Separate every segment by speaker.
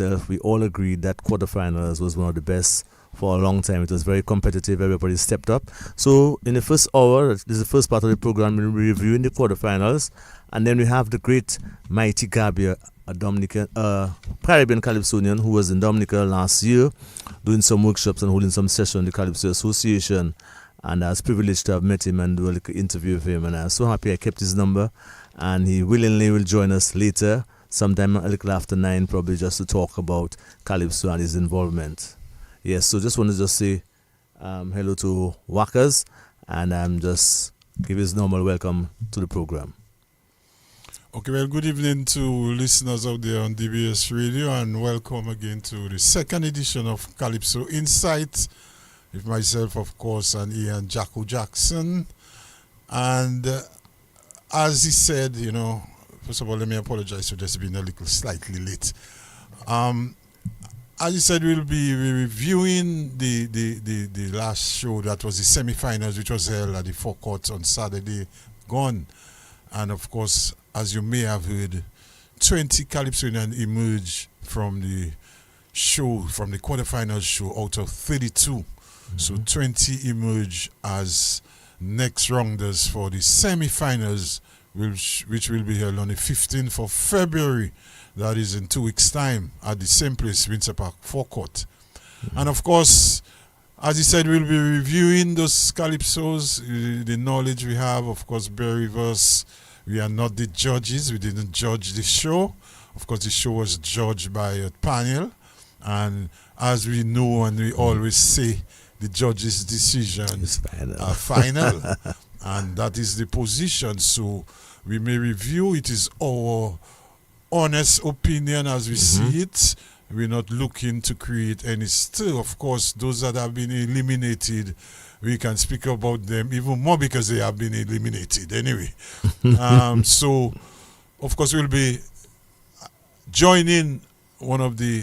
Speaker 1: We all agreed that quarterfinals was one of the best for a long time. It was very competitive. Everybody stepped up. So in the first hour, this is the first part of the program. We're reviewing the quarterfinals, and then we have the great Mighty Gabby, a Dominican, Caribbean Calypsonian who was in Dominica last year, doing some workshops and holding some sessions in the Calypso Association. And I was privileged to have met him and do a little interview with him. And I was so happy I kept his number, and he willingly will join us later, sometime a little after 9, probably just to talk about Calypso and his involvement. Yes, so just want to just say hello to Wackers, and just give his normal welcome to the program.
Speaker 2: Okay, well, good evening to listeners out there on DBS Radio, and welcome again to the second edition of Calypso Insight, with myself, of course, and Ian Jacko Jackson. And as he said, first of all, let me apologize for just being a little slightly late. As you said, we'll be reviewing the last show that was the semi-finals, which was held at the forecourt on Saturday gone. And of course, as you may have heard, 20 Calypsonians emerged from the show, from the quarterfinals show, out of 32. Mm-hmm. So 20 emerge as next rounders for the semi-finals, which will be held on the 15th of February. That is in 2 weeks' time at the same place, Windsor Park Forecourt. Mm-hmm. And of course, as he said, we'll be reviewing those calypsos, the knowledge we have. Of course, bear with us. We are not the judges. We didn't judge the show. Of course, the show was judged by a panel. And as we know and we always say, the judge's decision is final. And that is the position. So we may review. It is our honest opinion as we see it. We're not looking to create any stir. Of course, those that have been eliminated, we can speak about them even more because they have been eliminated anyway. So, of course, we'll be joining one of the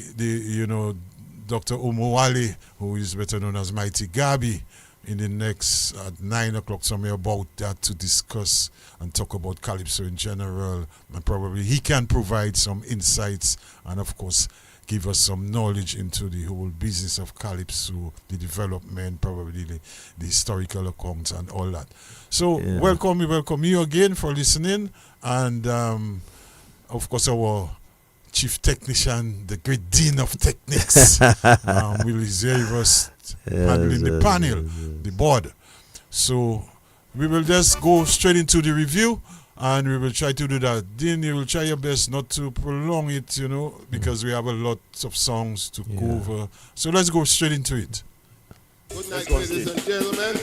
Speaker 2: Dr. Omowale, who is better known as Mighty Gabby, in the next at 9 o'clock, somewhere about that, to discuss and talk about Calypso in general, and probably he can provide some insights and of course give us some knowledge into the whole business of Calypso, the development, probably the historical accounts and all that. So welcome you again for listening, and of course our chief technician, the great dean of techniques, Will is here with us handling the panel, the board. So we will just go straight into the review, and we will try to do that. Dean, you will try your best not to prolong it, because we have a lot of songs to go over. So let's go straight into it.
Speaker 3: Good night, ladies and gentlemen.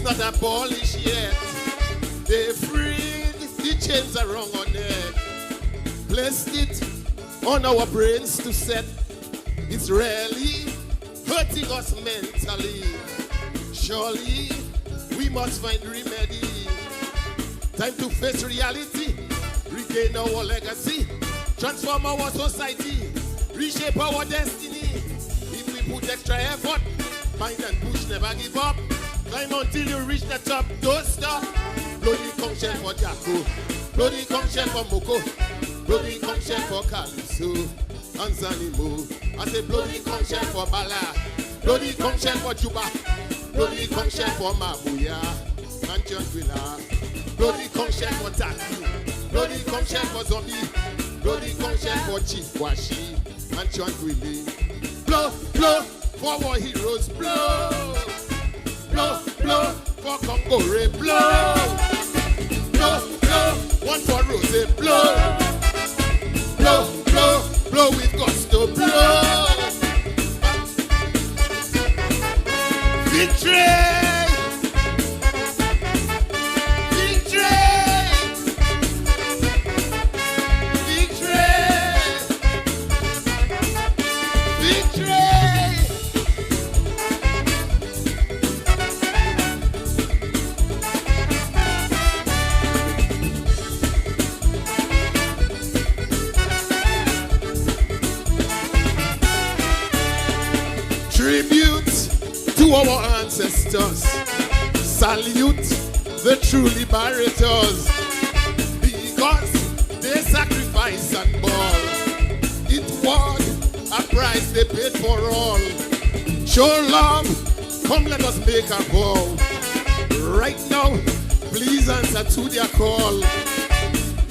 Speaker 3: Not abolished yet. They freed the chains around our neck, placed it on our brains to set. It's really hurting us mentally. Surely we must find remedy. Time to face reality, regain our legacy, transform our society, reshape our destiny. If we put extra effort, mind and push, never give up. Climb until you reach the top, don't stop. Bloody conch shell for Jacko, bloody conch shell for Moko, bloody conch shell for Calypso and Zanimo. I say bloody conch shell for Bala, bloody conch shell for Juba, bloody conch shell for Mabuya and Janquilla, bloody conch shell for Taki, bloody conch shell for Zombie, bloody conch shell for Chief Washi and Janquilla. Blow, blow for our heroes, blow. Blow, blow, for Congo, blow. Blow, blow, one for Rose, blow. Blow, blow, blow with gusto, blow. Victory! Victory! status. Salute the true liberators, because they sacrifice and ball. It was a price they paid for all. Show love, come let us make a vow. Right now, please answer to their call.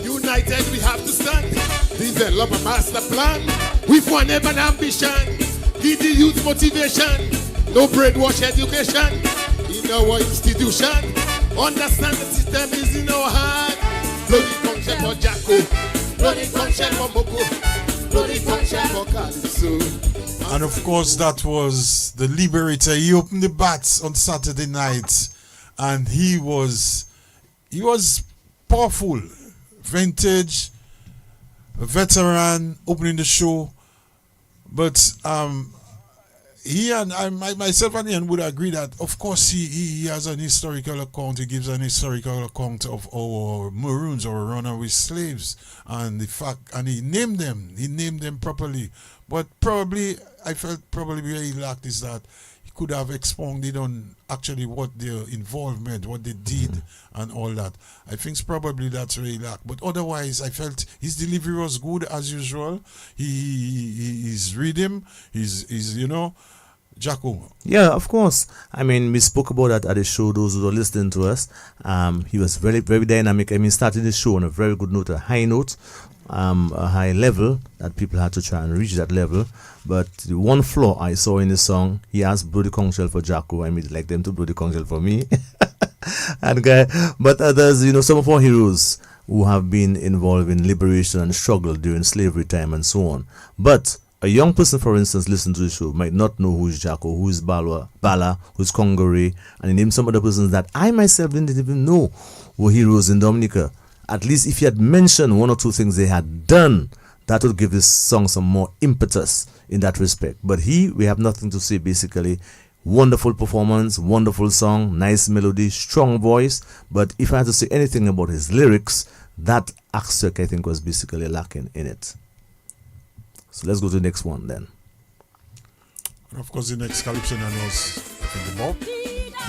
Speaker 3: United we have to stand, develop a master plan with one aim and ambition. Give the youth motivation, no brainwash education in our institution. Understand the system is in our heart. Bloody conscience for Jacko, bloody conscience for Boko, bloody conscience for Calypso.
Speaker 2: And of course, that was the Liberator. He opened the bats on Saturday night, and he was powerful, vintage, a veteran, opening the show. But he and myself and Ian would agree that, of course, he has an historical account. He gives an historical account of our Maroons, our runaway slaves, and the fact, and he named them properly. But probably, I felt probably where he lacked is that he could have expounded on actually what their involvement, what they did, and all that. I think probably that's where he lacked. But otherwise, I felt his delivery was good as usual. His rhythm, his Jacko.
Speaker 1: Yeah, of course. I mean, we spoke about that at the show, those who are listening to us. He was very, very dynamic. I mean, starting the show on a very good note, a high note, a high level that people had to try and reach that level. But the one flaw I saw in the song, he asked blow the conch shell for Jacko. I mean, like them to blow the conch shell for me. But others, some of our heroes who have been involved in liberation and struggle during slavery time and so on. But a young person, for instance, listening to the show might not know who is Jacko, who is Bala, who is Congore, and he named some other persons that I myself didn't even know were heroes in Dominica. At least if he had mentioned one or two things they had done, that would give this song some more impetus in that respect. But we have nothing to say basically. Wonderful performance, wonderful song, nice melody, strong voice. But if I had to say anything about his lyrics, that aspect I think was basically lacking in it. So let's go to the next one then.
Speaker 2: And of course, the next Calypso was, I think, the Bob.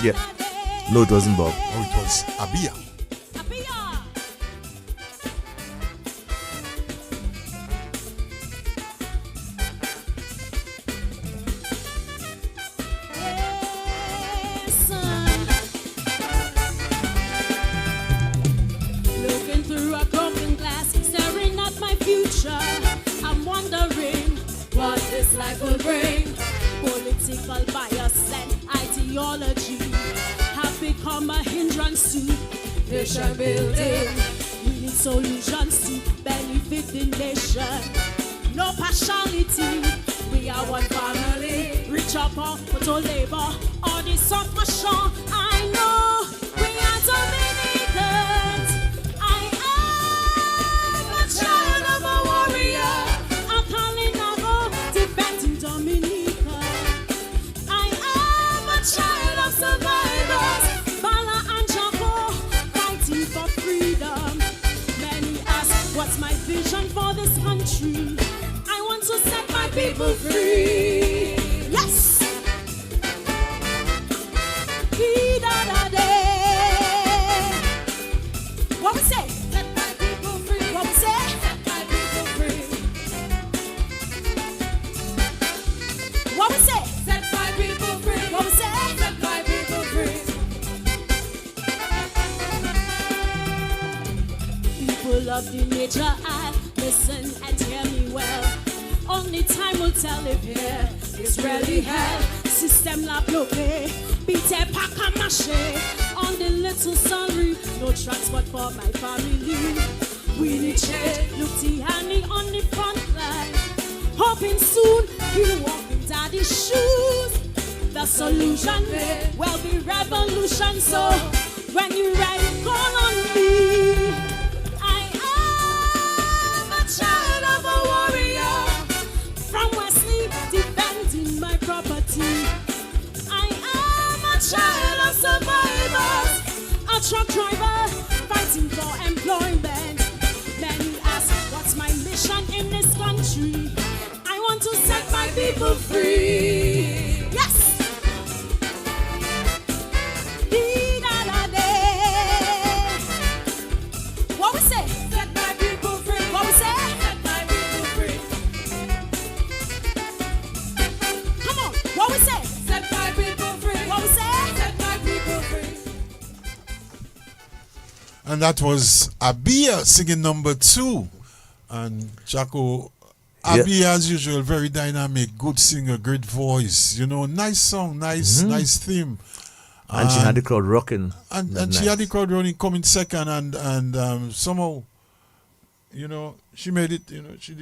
Speaker 1: Yeah. No, it wasn't Bob.
Speaker 2: Oh, it was Abiah.
Speaker 4: Life will bring. Political bias and ideology have become a hindrance to nation building. We need solutions to benefit the nation. No partiality, we are one family. Rich or poor, but all labor, all the soft machine. I know we are Dominicans. I am a child of a warrior. Dominica. I am a child of survivors, Bala and Czecho, fighting for freedom. Many ask, what's my vision for this country? I want to set my people free. Yes! What we say? Set my people free. What we say? Set my people free. What we say? Set my people free. What we say? Set my people free. People of the nature, I listen and hear me well. Only time will tell if here is really hell. System la bloqué, bite paka mache. On the little salary, no transport for my family. We need change, look Tiani on the front line. Hoping soon he'll walk in daddy's shoes. The solution may well be revolution. So when you're ready, call on me. I am a child of a warrior from Wesley, defending my property. I am a child of survivors, a truck driver fighting for employment. Many ask, what's my mission in this country? I want to set my people free. Yes!
Speaker 2: And that was Abiah singing number 2. And Czecho, Abiah as usual, very dynamic, good singer, great voice. You know, nice song, nice theme.
Speaker 1: And she had the crowd rocking.
Speaker 2: And she had the crowd running, coming second, and somehow, you know, she made it. You know, she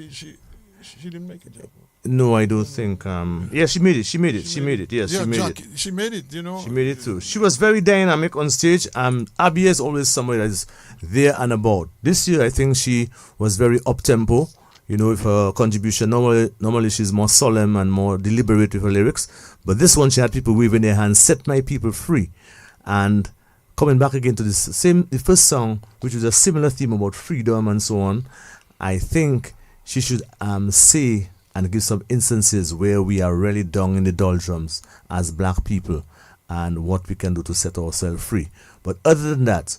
Speaker 2: didn't make it.
Speaker 1: No, I don't think. Yeah, she made it. Yes, she made it.
Speaker 2: She made it. You know,
Speaker 1: she made it too. She was very dynamic on stage. Abiah is always somebody that is there and about. This year, I think she was very up tempo. You know, with her contribution. Normally she's more solemn and more deliberate with her lyrics. But this one, she had people waving their hands, set my people free. And coming back again to the first song, which was a similar theme about freedom and so on, I think she should say and give some instances where we are really down in the doldrums as black people and what we can do to set ourselves free. But other than that,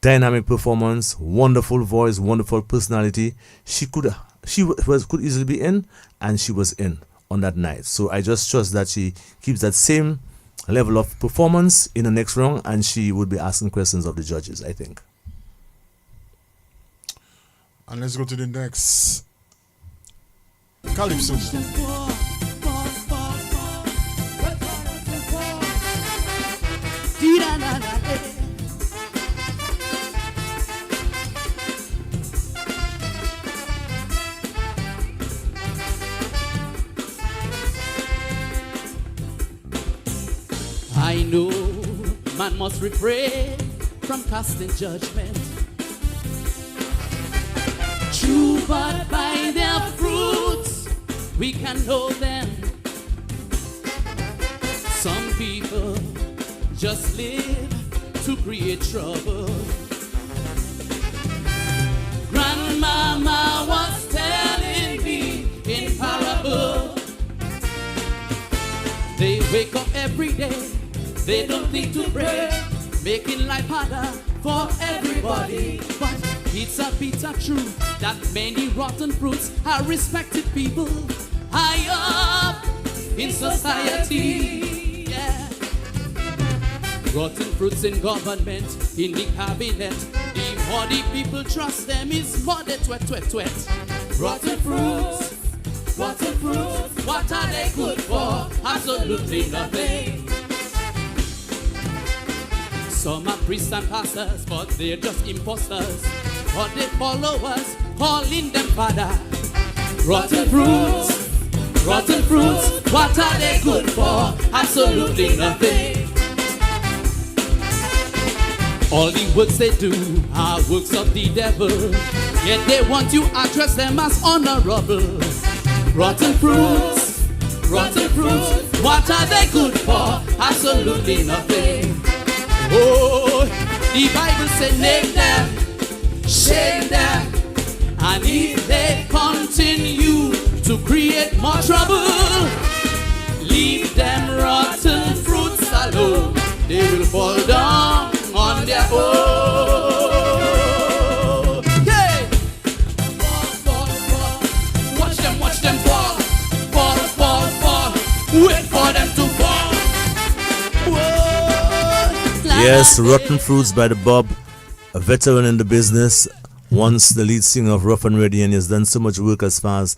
Speaker 1: dynamic performance, wonderful voice, wonderful personality. She could easily be in, and she was in on that night. So I just trust that she keeps that same level of performance in the next round, and she would be asking questions of the judges, I think.
Speaker 2: And let's go to the next. Calypso.
Speaker 5: I know man must refrain from casting judgment. True, but by their fruits we can know them. Some people just live to create trouble. Grandmama was telling me in parable. They wake up every day, they don't think to pray, making life harder for everybody. But it's a bitter truth that many rotten fruits are respected people high up in society. Yeah. Rotten fruits in government, in the cabinet. The more the people trust them is more the twet. Rotten fruits, what are they good for? Absolutely nothing. Some are priests and pastors, but they're just imposters. But they followers calling them father. Rotten fruits, what are they good for? Absolutely nothing. All the works they do are works of the devil, yet they want you to address them as honorable. Rotten fruits, what are they good for? Absolutely nothing. Oh, the Bible said name them, shame them, and if they continue to create more trouble, leave them rotten fruits alone. They will fall down on their own. Yeah. Fall. Watch them fall. Wait for them to fall. Whoa.
Speaker 1: Yes, Rotten Fruits by the Bob, a veteran in the business, once the lead singer of Rough and Ready, and he has done so much work as far as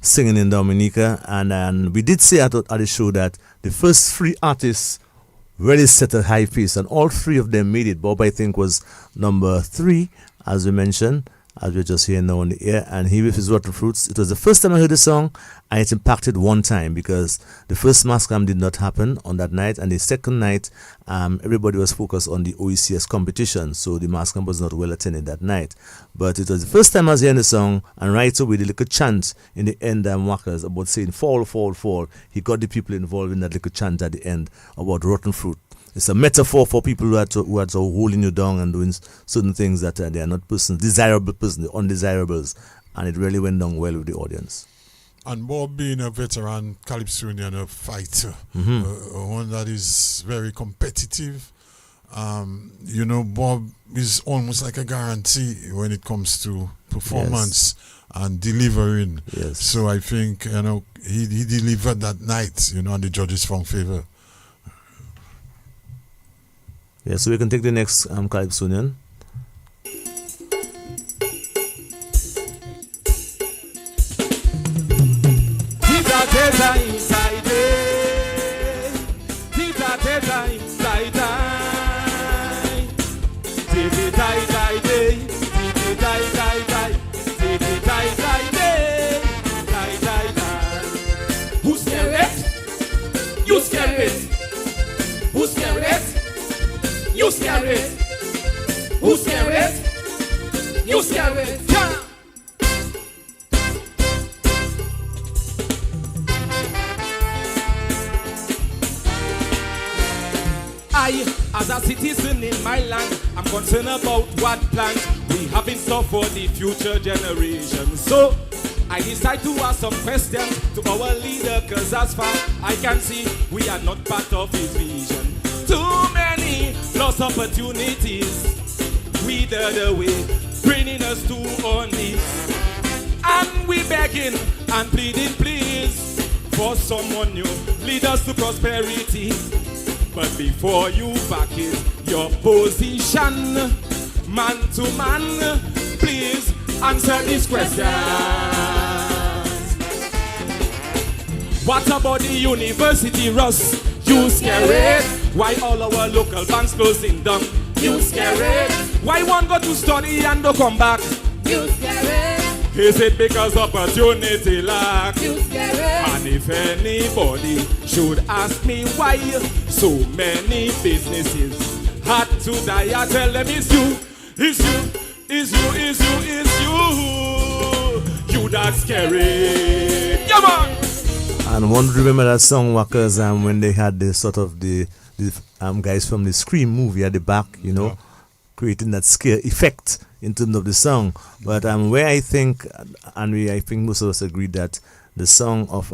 Speaker 1: singing in Dominica. And we did say at the show that the first 3 artists really set a high pace, and all 3 of them made it. Bob, I think, was number 3, as we mentioned, as we're just here now on the air, and he with his Rotten Fruits. It was the first time I heard the song, and it impacted one time because the first Mascam did not happen on that night, and the second night, everybody was focused on the OECS competition, so the Mascam was not well attended that night. But it was the first time I was hearing the song, and right away the little chant in the end, Walker's about saying fall. He got the people involved in that little chant at the end about rotten fruit. It's a metaphor for people who are holding you down and doing certain things that they are not desirable persons, they're undesirables. And it really went down well with the audience.
Speaker 2: And Bob being a veteran Calypsonian, a fighter, one that is very competitive. Bob is almost like a guarantee when it comes to performance and delivering.
Speaker 1: Yes.
Speaker 2: So I think, he delivered that night, and the judges found favor.
Speaker 1: Yeah, so we can take the next Calypsonian.
Speaker 6: teta inside it. Tita teta inside I. Titi tai tai day. Titi tai tai tai. Titi tai tai day. Tai tai tai. Who's scared? You scared it. Who's scared it? You scared it. Who's scared it? You scared it. Yeah. I, as a citizen in my land, I'm concerned about what plans we have in store for the future generations. So, I decide to ask some questions to our leader, cause as far I can see, we are not part of his vision. Too many lost opportunities, withered away, bringing us to our knees. And we begging and pleading, please, for someone new, lead us to prosperity. But before you back it, your position, man to man, please answer this question. What about the university, Russ? You scared? Why all our local banks closing down? You scared? Why one go to study and don't come back? You scared? Is it because opportunity lack? You scared? And if anybody should ask me why so many businesses had to die, I tell them it's you, it's you, it's you, it's you, it's you. You that scary. Come on!
Speaker 1: And one remember that song Workers when they had the sort of the guys from the Scream movie at the back, you know, yeah, creating that scare effect in terms of the song. But where I think, and I think most of us agree that the song of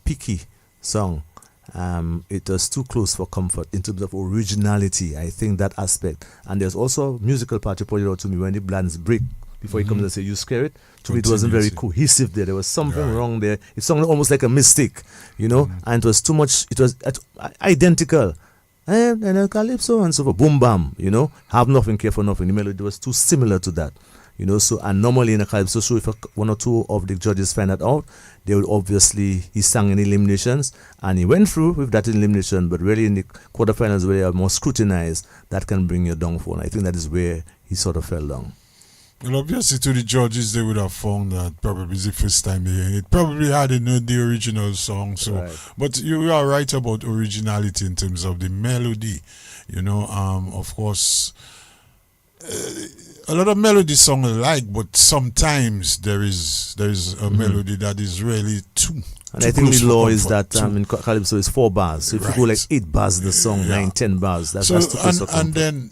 Speaker 1: Piky song, it was too close for comfort in terms of originality. I think that aspect. And there's also musical part you pointed out to me when the blends break before he comes and say you scare it. To me it wasn't very cohesive there. There was something wrong there. It sounded almost like a mistake, you know, and it was too much. It was identical. And a Calypso and so forth, boom bam, you know, have nothing, care for nothing. The melody was too similar to that, you know. So, and normally in a Calypso show, if one or two of the judges find that out, they would obviously, he sang in eliminations and he went through with that elimination, but really in the quarterfinals where they are more scrutinized, that can bring your downfall. I think that is where he sort of fell down.
Speaker 2: Well, obviously, to the judges, they would have found that probably the first time they heard it. Probably hadn't heard the original song. So, right. But you are right about originality in terms of the melody. You know, of course, a lot of melody songs alike, but sometimes there is a melody that is really too.
Speaker 1: And I think the law is that in Calypso is 4 bars. So if you go like 8 bars in the song, 9, 10 bars, that's too close for comfort.
Speaker 2: And then.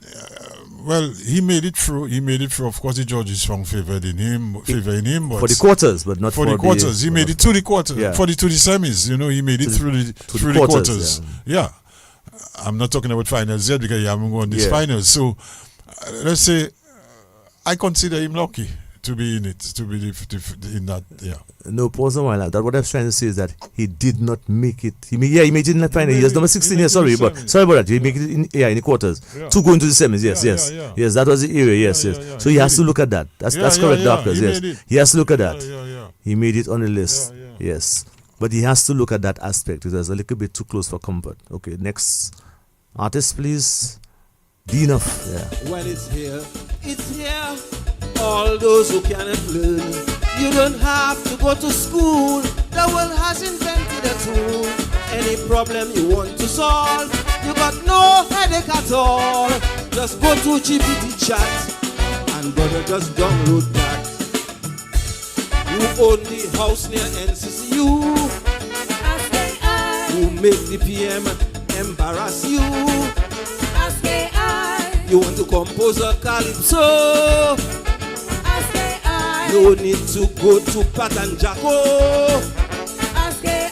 Speaker 2: Well, he made it through. Of course, the judges found favor in him. But
Speaker 1: for the quarters, but not for
Speaker 2: the quarters. He made it to the quarters. Yeah. To the semis, you know, he made it through the quarters. Yeah. I'm not talking about finals yet because he haven't won this finals. So let's say I consider him lucky to be in it, to be in that. Yeah.
Speaker 1: No, pause a while. That what I was trying to say is that he did not make it. He made it in the final. He was number 16 here. Sorry about that. He make it in the quarters to go into the semis. Yes. That was the area. Yes. So he has to look at that. That's correct, doctors. Yes, he has to look at that. He made it on the list. Yes, but he has to look at that aspect. It was a little bit too close for comfort. Okay, next artist, please. Enough. Yeah.
Speaker 6: When it's here, it's here. All those who cannot learn, you don't have to go to school. The world has invented a tool. Any problem you want to solve, you got no headache at all. Just go to GPT chat and brother just download that. You own the house near NCCU.
Speaker 4: Ask AI.
Speaker 6: You make the PM embarrass you.
Speaker 4: Ask AI.
Speaker 6: You want to compose a Calypso. No need to go to Pat and Jacko.
Speaker 4: Ask AI.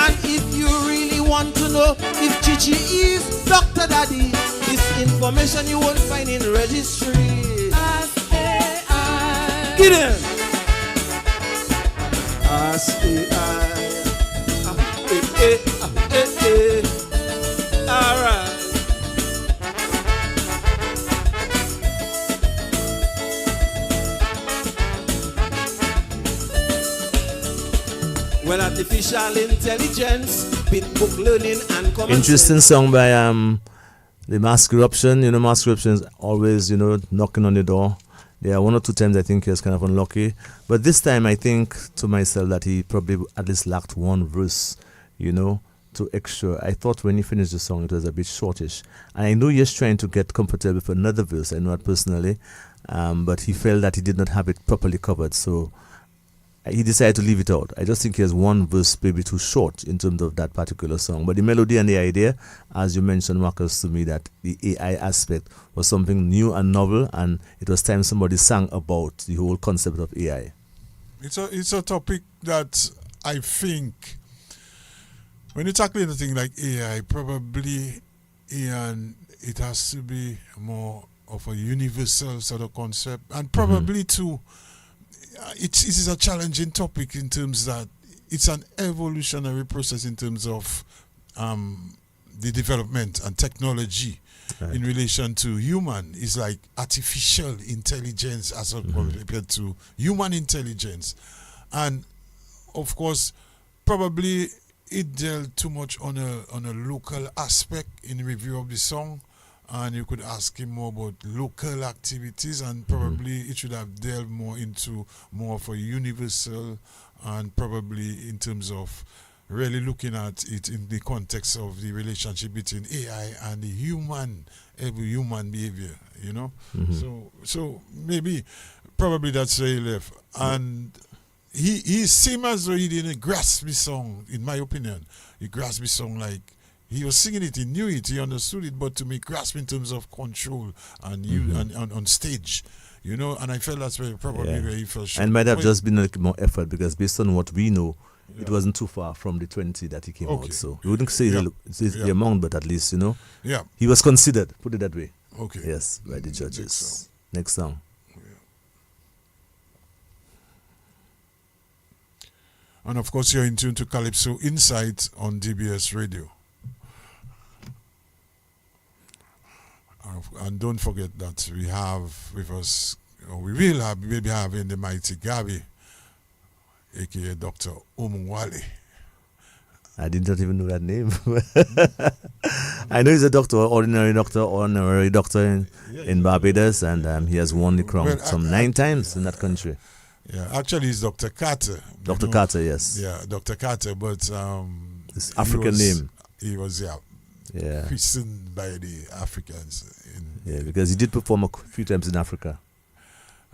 Speaker 6: And if you really want to know if Chichi is Dr. Daddy, this information you won't find in registry.
Speaker 4: Ask AI.
Speaker 6: Get in. Ask AI. All right.
Speaker 7: Well, artificial intelligence, book learning and common
Speaker 1: Interesting
Speaker 7: sense.
Speaker 1: song by the Mask Eruption. You know, Mask Eruption is always, you know, knocking on the door. There are one or two times I think he was kind of unlucky. But this time I think to myself that he probably at least lacked one verse, you know, to extra. I thought when he finished the song it was a bit shortish. And I know he was trying to get comfortable with another verse, I know that personally. But he felt that he did not have it properly covered. So he decided to leave it out. I just think he has one verse maybe too short in terms of that particular song. But the melody and the idea, as you mentioned, Marcus, to me, that the AI aspect was something new and novel, and it was time somebody sang about the whole concept of AI.
Speaker 2: It's a topic that I think when you tackle anything like AI, probably, Ian, it has to be more of a universal sort of concept, and probably too. It is a challenging topic in terms that it's an evolutionary process in terms of the development and technology in relation to human. It's like artificial intelligence as compared to human intelligence. And of course, probably it dealt too much on a local aspect in review of the song. And you could ask him more about local activities, and probably it should have delved more into more of a universal, and probably in terms of really looking at it in the context of the relationship between AI and the every human behavior, you know. So maybe probably that's where he left. And he seemed as though he didn't grasp the song, in my opinion. He grasped the song like he was singing it, he knew it, he understood it, but to me, grasp in terms of control and on stage, you know, and I felt that's where probably where he fell short.
Speaker 1: And might have just been a little more effort, because based on what we know, it wasn't too far from the 20 that he came out. So we wouldn't say the amount, but at least, you know, he was considered, put it that way.
Speaker 2: Okay.
Speaker 1: Yes, by the judges. Next song.
Speaker 2: And of course, you're in tune to Calypso Insight on DBS Radio. And don't forget that we have with us, or we will have, maybe having the Mighty Gabby, aka Dr. Umwale.
Speaker 1: I did not even know that name. I know he's a doctor, honorary doctor in Barbados, and he has won the crown some 9 times in that country.
Speaker 2: Yeah, actually, he's Dr. Carter.
Speaker 1: Dr. Carter, yes.
Speaker 2: Yeah, Dr. Carter, but
Speaker 1: his African name.
Speaker 2: He was, christened by the Africans.
Speaker 1: Because he did perform a few times in Africa.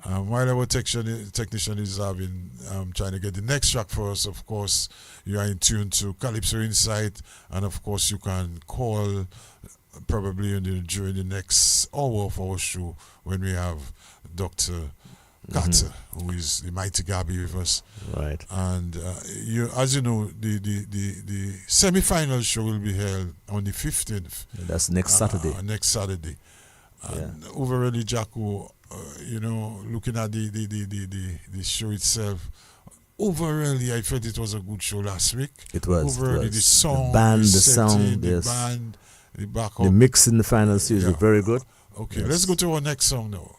Speaker 2: While our technician is trying to get the next track for us, of course, you are in tune to Calypso Insight, and of course, you can call probably during the next hour of our show when we have Dr. Carter, who is the Mighty Gabby with us.
Speaker 1: Right.
Speaker 2: And as you know, the semi-final show will be held on the 15th.
Speaker 1: That's next Saturday.
Speaker 2: Next Saturday. And overall, Jacko, looking at the show itself, overall, I felt it was a good show last week.
Speaker 1: It was.
Speaker 2: Overall, the song,
Speaker 1: the band, the sound,
Speaker 2: the band, the backup.
Speaker 1: The mix in the final series was very good.
Speaker 2: Okay, let's go to our next song now.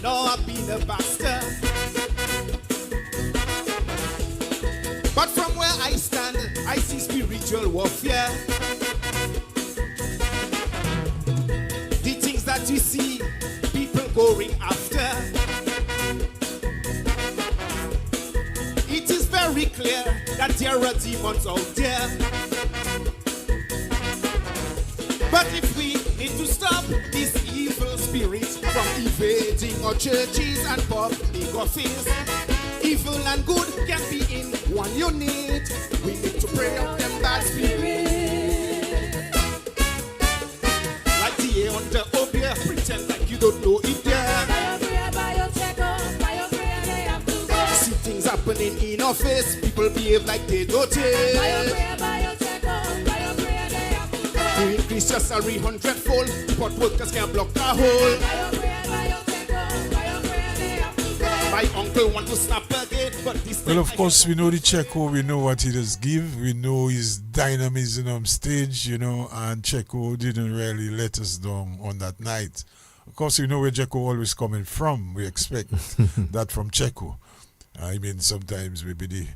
Speaker 3: No, I've been a bastard. But from where I stand, I see spiritual warfare. The things that you see, people going after. It is very clear that there are demons out there. But if we need to stop these evil spirits from invading our churches and public office, evil and good can be in one unit. We need to pray out them bad spirits. Like the air under Obia, pretend like you don't know it there. See things happening in our face, people behave like they don't to increase your salary 100-fold, but workers can't block the hole. Buy
Speaker 7: people want to snap again, but this time
Speaker 2: Well, of course, we know the Czecho, we know what he does give, we know his dynamism on stage, you know, and Czecho didn't really let us down on that night. Of course, we know where Czecho always coming from. We expect that from Czecho. I mean, sometimes maybe the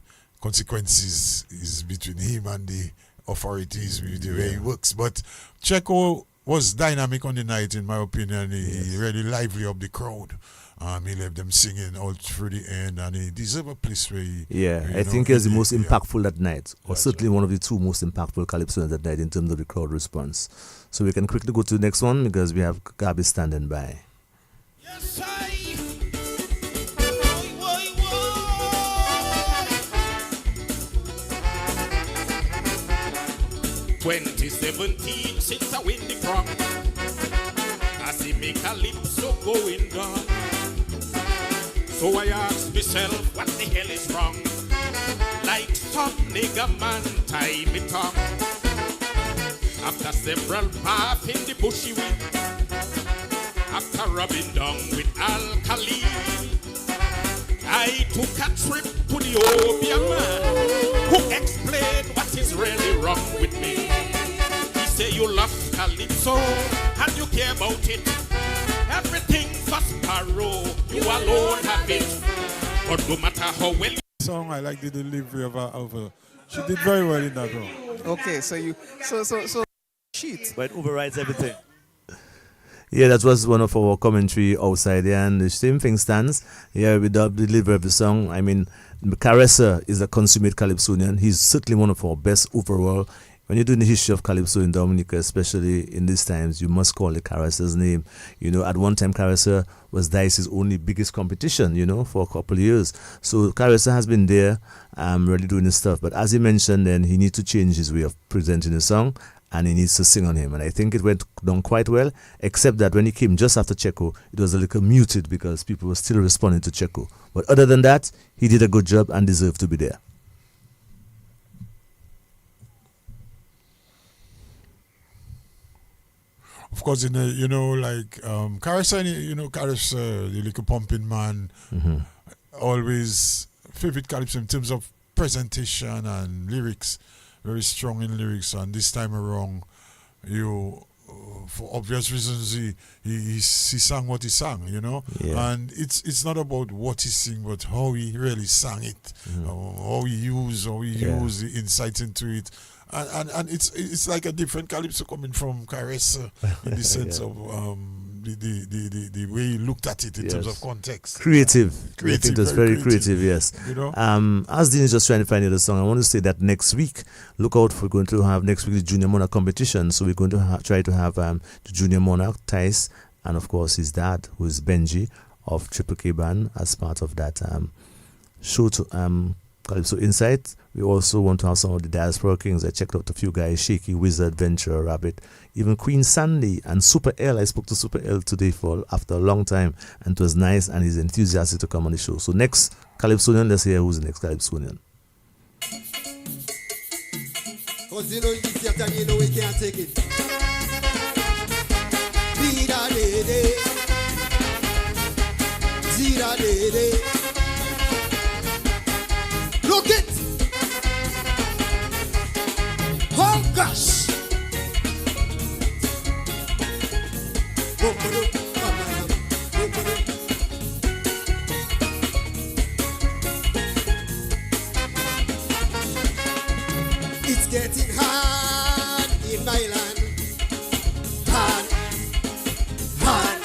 Speaker 2: consequences is between him and the authorities with the way he works. But Czecho was dynamic on the night, in my opinion. He really lively up the crowd. He left them singing all through the end, and he deserved a place where he...
Speaker 1: I think he was the most impactful that night, or certainly one of the two most impactful Calypso that night in terms of the crowd response. So we can quickly go to the next one because we have Gabby standing by.
Speaker 7: Yes, I. 2017 since I win the crown, I see me Calypso going down. So I ask myself, what the hell is wrong? Like some nigga man tie me tongue. After several baths in the bushy weed, after rubbing down with alkali, I took a trip to the opium man, who explained what is really wrong with me. He said, you love Calypso and you care about it. Everything for sparrow, you alone have it. But no matter how well you
Speaker 2: song, I like the delivery of her. She did very well in that role.
Speaker 8: Okay, so cheat.
Speaker 1: But it overrides everything. Yeah, that was one of our commentary outside there, and the same thing stands. Yeah, with the delivery of the song. I mean, Caressa is a consummate Calypsonian. He's certainly one of our best overall. When you're doing the history of Calypso in Dominica, especially in these times, you must call it Caressa's name. You know, at one time, Caressa was Dice's only biggest competition, you know, for a couple of years. So Caressa has been there, really doing his stuff. But as he mentioned, then he needs to change his way of presenting the song, and he needs to sing on him. And I think it went down quite well, except that when he came just after Czecho, it was a little muted because people were still responding to Czecho. But other than that, he did a good job and deserved to be there.
Speaker 2: Of course, you know, like Caressa, you know, Caressa, the little pumping man, always favorite Calypso in terms of presentation and lyrics, very strong in lyrics. And this time around, for obvious reasons, he sang what he sang, you know.
Speaker 1: Yeah.
Speaker 2: And it's not about what he sang, but how he really sang it, how he used the insights into it. And it's like a different Calypso coming from Caressa in the sense of the way he looked at it in terms of context.
Speaker 1: Creative. I think that's very creative, yes.
Speaker 2: You know?
Speaker 1: As Dean is just trying to find the song, I want to say that next week, look out for going to have next week the Junior Monarch competition. So we're going to try to have the Junior Monarch, Tice, and of course his dad, who is Benji of Triple K Band, as part of that show to Calypso Insight. We also want to have some of the Diaspora Kings. I checked out a few guys, Shaky, Wizard, Venture, Rabbit, even Queen Sandy and Super L. I spoke to Super L today after a long time, and it was nice, and he's enthusiastic to come on the show. So next Calypsonian, let's hear who's the next Calypsonian.
Speaker 9: Cause you know it's your time, you know we can't take it. Zira de Zira de. Look it! Oh gosh! It's getting hard in my land. Hard.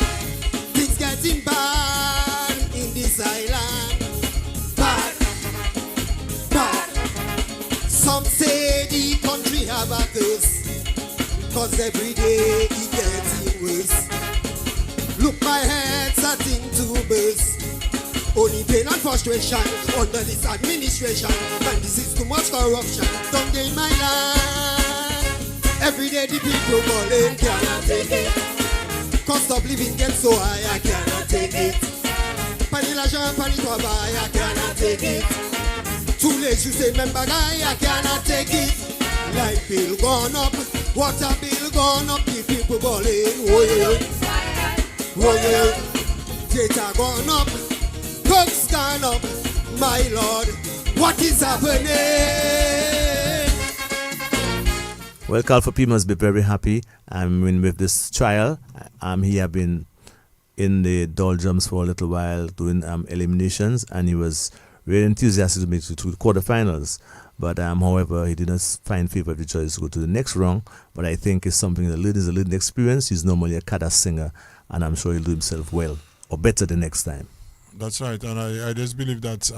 Speaker 9: Things getting bad in this island. Bad. Some say the country have a curse, cause every day it getting worse. Look, my head's starting to burst. Only pain and frustration under this administration. And this is too much corruption down in my land. Every day the people calling cannot take it. Cost of living gets so high, I cannot take it. Panilation, panitwaba, I cannot take it. Too late, you say, member guy, I cannot take it. Light bill gone up, water bill gone up, the people balling, oh yeah, data gone up, drugs gone up. My Lord, what is happening?
Speaker 1: Well, Calfa P must be very happy. With this trial, he had been in the doldrums for a little while doing eliminations, and he was very enthusiastic to make it to the quarterfinals. But however, he did not find favor of the choice to go to the next round. But I think it's something that is a leading experience. He's normally a kada singer, and I'm sure he'll do himself well or better the next time.
Speaker 2: That's right, and I just believe that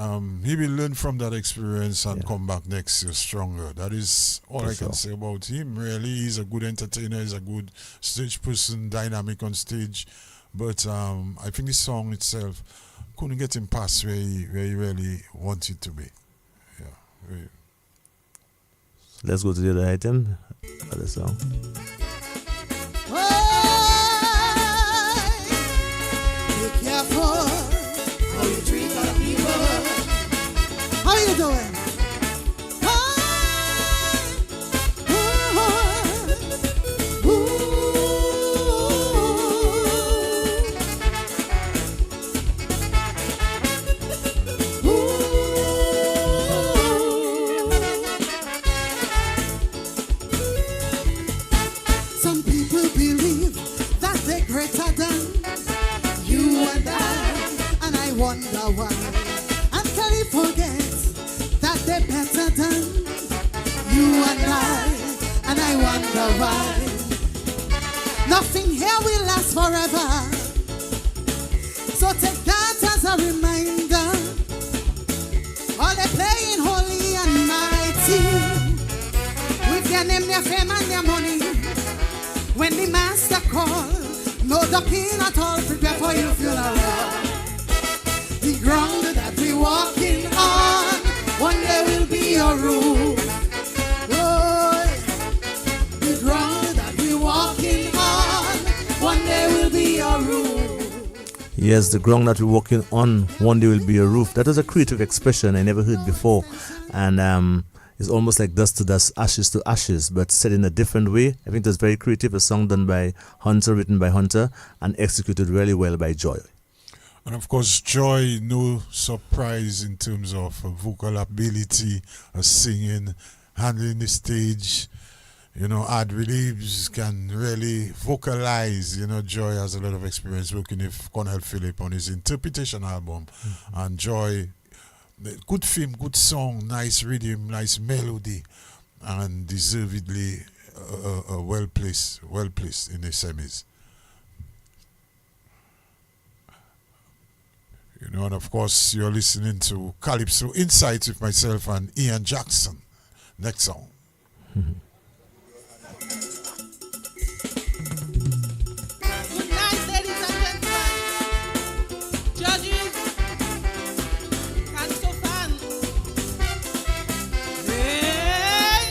Speaker 2: he will learn from that experience and come back next year stronger. That is all I can say about him. Really, he's a good entertainer. He's a good stage person, dynamic on stage. But I think the song itself couldn't get him past where he really wanted to be. Yeah.
Speaker 1: Let's go to the other item, other song.
Speaker 9: Be careful how you treat other people. How you doing? Some people believe that they're greater than you and I wonder why. And can you forget that they're better than you and I wonder why. Nothing here will last forever, so take that as a reminder. All they playing holy and mighty, with their name, their fame and their money. When the master call, no ducking at all, prepare for your funeral. The ground that we walking on, one day will be your roof. Oh, the ground that we walking on, one day will be your roof.
Speaker 1: Yes, the ground that we're walking on, one day will be a roof. That was a creative expression I never heard before. And it's almost like dust to dust, ashes to ashes, but said in a different way. I think it was very creative, a song done by Hunter, written by Hunter, and executed really well by Joy.
Speaker 2: And of course, Joy, no surprise in terms of vocal ability, singing, handling the stage, ad relieves, can really vocalize. Joy has a lot of experience working with Cornell Phillip on his interpretation album. And Joy, good film, good song, nice rhythm, nice melody, and deservedly well placed in the semis. And of course, you're listening to Calypso Insights with myself and Ian Jackson. Next song.
Speaker 5: Good night, ladies and gentlemen. Judges and so fans. Hey.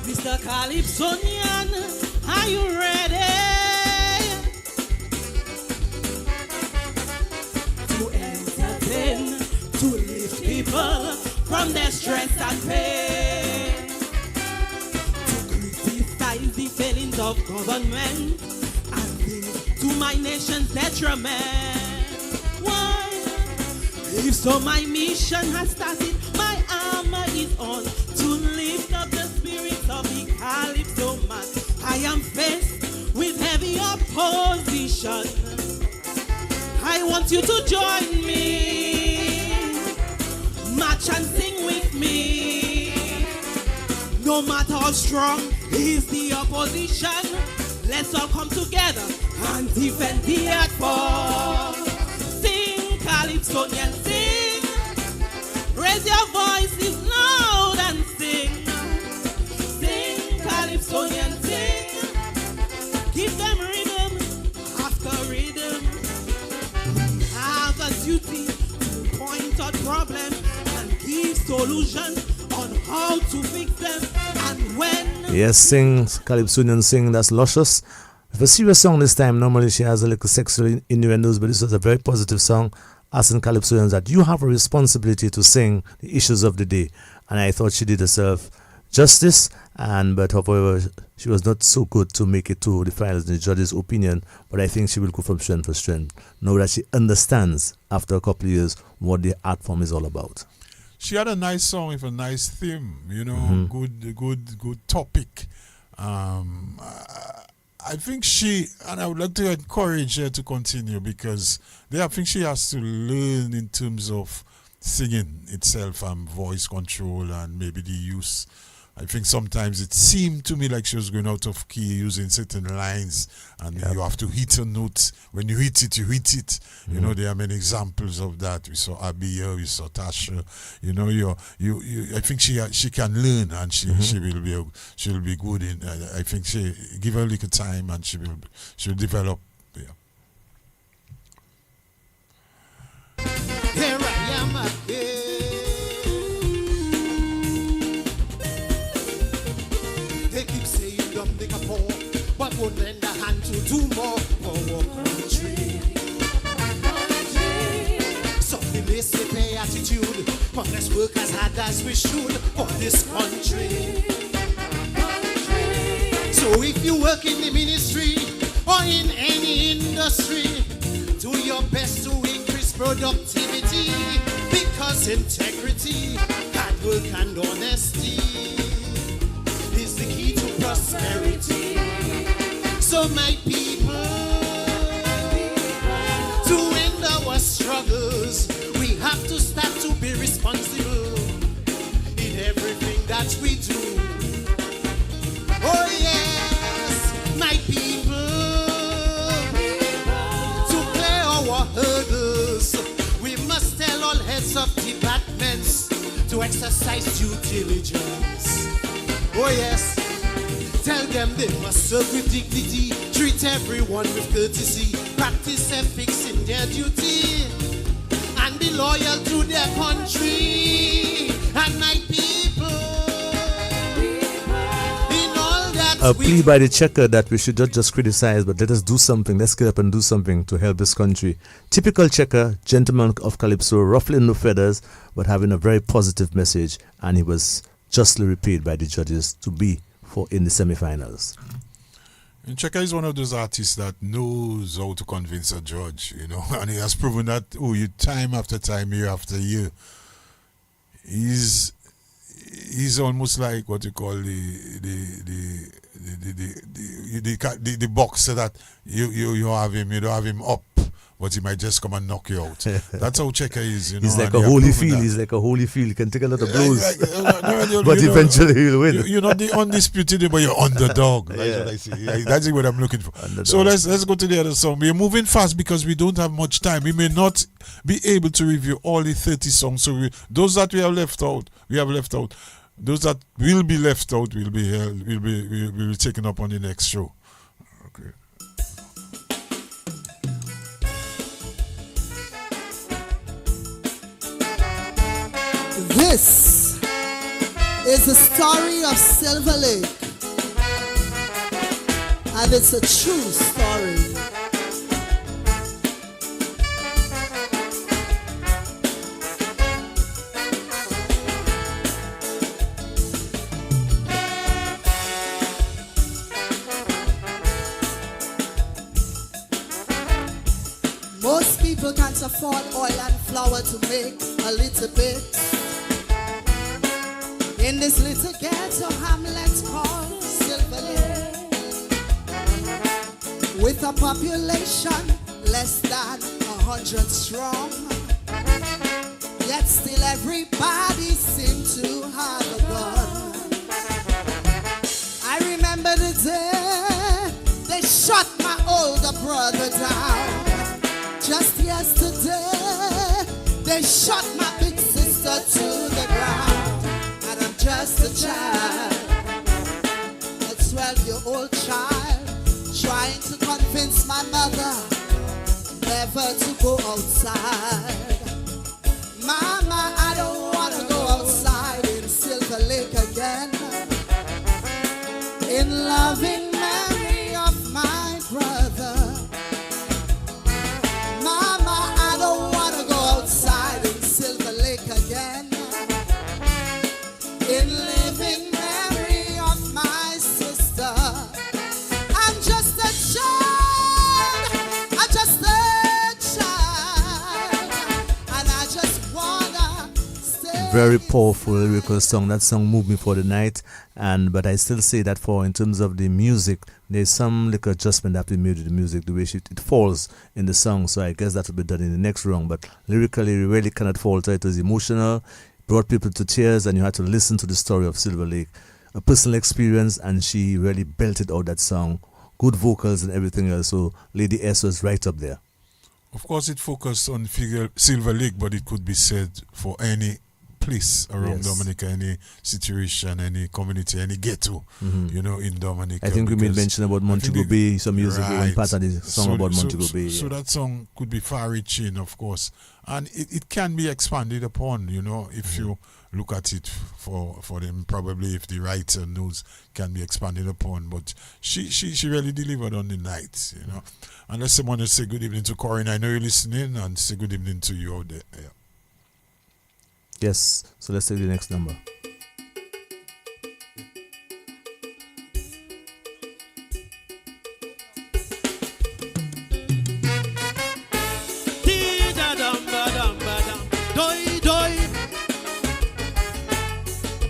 Speaker 5: Mr. Calypsonian, are you ready to entertain, to lift people from their stress and pain, to criticize the failings of government and think to my nation's detriment? Why? If so, my mission has started, my armor is on to lift up the spirits of the Calypso man. I am faced with heavy opposition. I want you to join me, march and sing with me. No matter how strong is the opposition, let's all come together and defend the earth for. Sing, Calypsonian, sing. Raise your voices loud and sing. Sing, Calypsonian, sing. Give them rhythm after rhythm. Have a duty to point out problems and give solutions on how to fix them and when.
Speaker 1: Yes, sing, Calypsonian sing, that's luscious. With a serious song this time, normally she has a little sexual innuendos, but this was a very positive song, asking Calypsonians that you have a responsibility to sing the issues of the day. And I thought she did herself justice, but however, she was not so good to make it to the finals in the judges' opinion. But I think she will go from strength to strength, now that she understands after a couple of years what the art form is all about.
Speaker 2: She had a nice song with a nice theme, good topic. I think and I would like to encourage her to continue, because I think she has to learn in terms of singing itself and voice control and maybe the use. I think sometimes it seemed to me like she was going out of key using certain lines, and you have to hit a note. When you hit it, you hit it. There are many examples of that. We saw Abiah, we saw Tasha. I think she can learn, and she will be good in. I think she give her a little time, and she'll develop. Yeah.
Speaker 3: Here I am again. They keep saying don't make a poor, but won't lend a hand to do more for our country. Something they say pay attitude, but let's work as hard as we should for this country. So if you work in the ministry or in any industry, do your best to increase productivity, because integrity, hard work and honesty is the key to prosperity. So my people, to end our struggles, we have to start to be responsible in everything that we do. Oh yes, my people, to clear our hurdles, we must tell all heads of departments to exercise due diligence. Oh yes, tell them they must serve with dignity, treat everyone with courtesy, practice ethics in their duty, and be loyal to their country. And my people, in all that
Speaker 1: A plea by the Czecho that we should not just criticize, but let us do something. Let's get up and do something to help this country. Typical Czecho, gentleman of Calypso, ruffling no feathers, but having a very positive message, and he was justly repaid by the judges to be in the semi-finals.
Speaker 2: And Czecho is one of those artists that knows how to convince a judge, and he has proven that time after time, year after year. He's almost like what you call the boxer that you have him, you don't have him up, but he might just come and knock you out. That's how Czecho is,
Speaker 1: He's like a holy field. He's like a holy field. He can take a lot of blows, but eventually he'll win.
Speaker 2: You're not the undisputed, but you're underdog. That's what I see. That's what I'm looking for. Underdog. So let's go to the other song. We're moving fast because we don't have much time. We may not be able to review all the 30 songs. So those that we have left out. Those that will be left out will be taken up on the next show. Okay.
Speaker 9: This is the story of Silver Lake, and it's a true story. Most people can't afford oil and flour to make a little bit. In this little ghetto hamlet called Silver Lake, with a population less than 100 strong, yet still everybody seemed to have a gun. I remember the day they shot my older brother down. Just yesterday they shot my big sister to the ground. And I'm just a child, a 12-year-old child, trying to convince my mother never to go outside. Mama, I don't want to go outside in Silver Lake again. In loving memory of my brother. Mama, I don't want to go outside in Silver Lake again. In living memory
Speaker 1: very powerful lyrical song. That song moved me for the night, but I still say that for in terms of the music, there's some little adjustment that we made to the music, the way it falls in the song. So I guess that will be done in the next round. But lyrically, we really cannot falter. It was emotional, brought people to tears, and you had to listen to the story of Silver Lake, a personal experience, and she really belted out that song. Good vocals and everything else. So Lady S was right up there.
Speaker 2: Of course, it focused on Silver Lake, but it could be said for any place around Dominica, any situation, any community, any ghetto, in Dominica.
Speaker 1: I think we made mention about Montego Bay some years ago, and part of the song about Montego Bay.
Speaker 2: So that song could be far-reaching, of course, and it can be expanded upon, if you look at it for them, probably if the writer knows, can be expanded upon. But she really delivered on the night, Unless someone will say good evening to Corinne, I know you're listening, and say good evening to you out there. Yeah.
Speaker 1: Yes, so let's take the next number.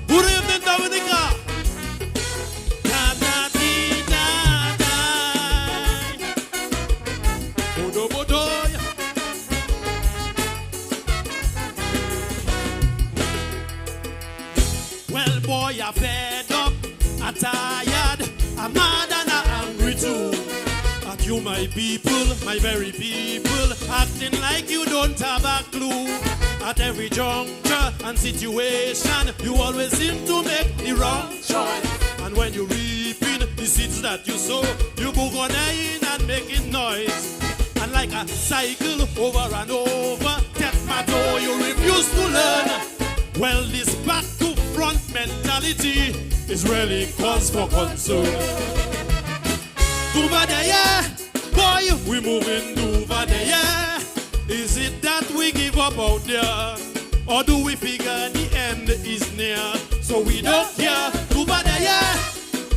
Speaker 10: Good evening, Dominica. Well, boy, I'm fed up, I'm tired, I'm mad and I'm angry too. At you, my people, my very people, acting like you don't have a clue. At every juncture and situation, you always seem to make the wrong choice. And when you're reaping the seeds that you sow, you book on in and making noise. And like a cycle over and over, tap my door, you refuse to learn. Well, this back to front mentality is really cause for concern. Over there, boy, we moving over there. Is it that we give up out there? Or do we figure the end is near? So we don't care. Over there,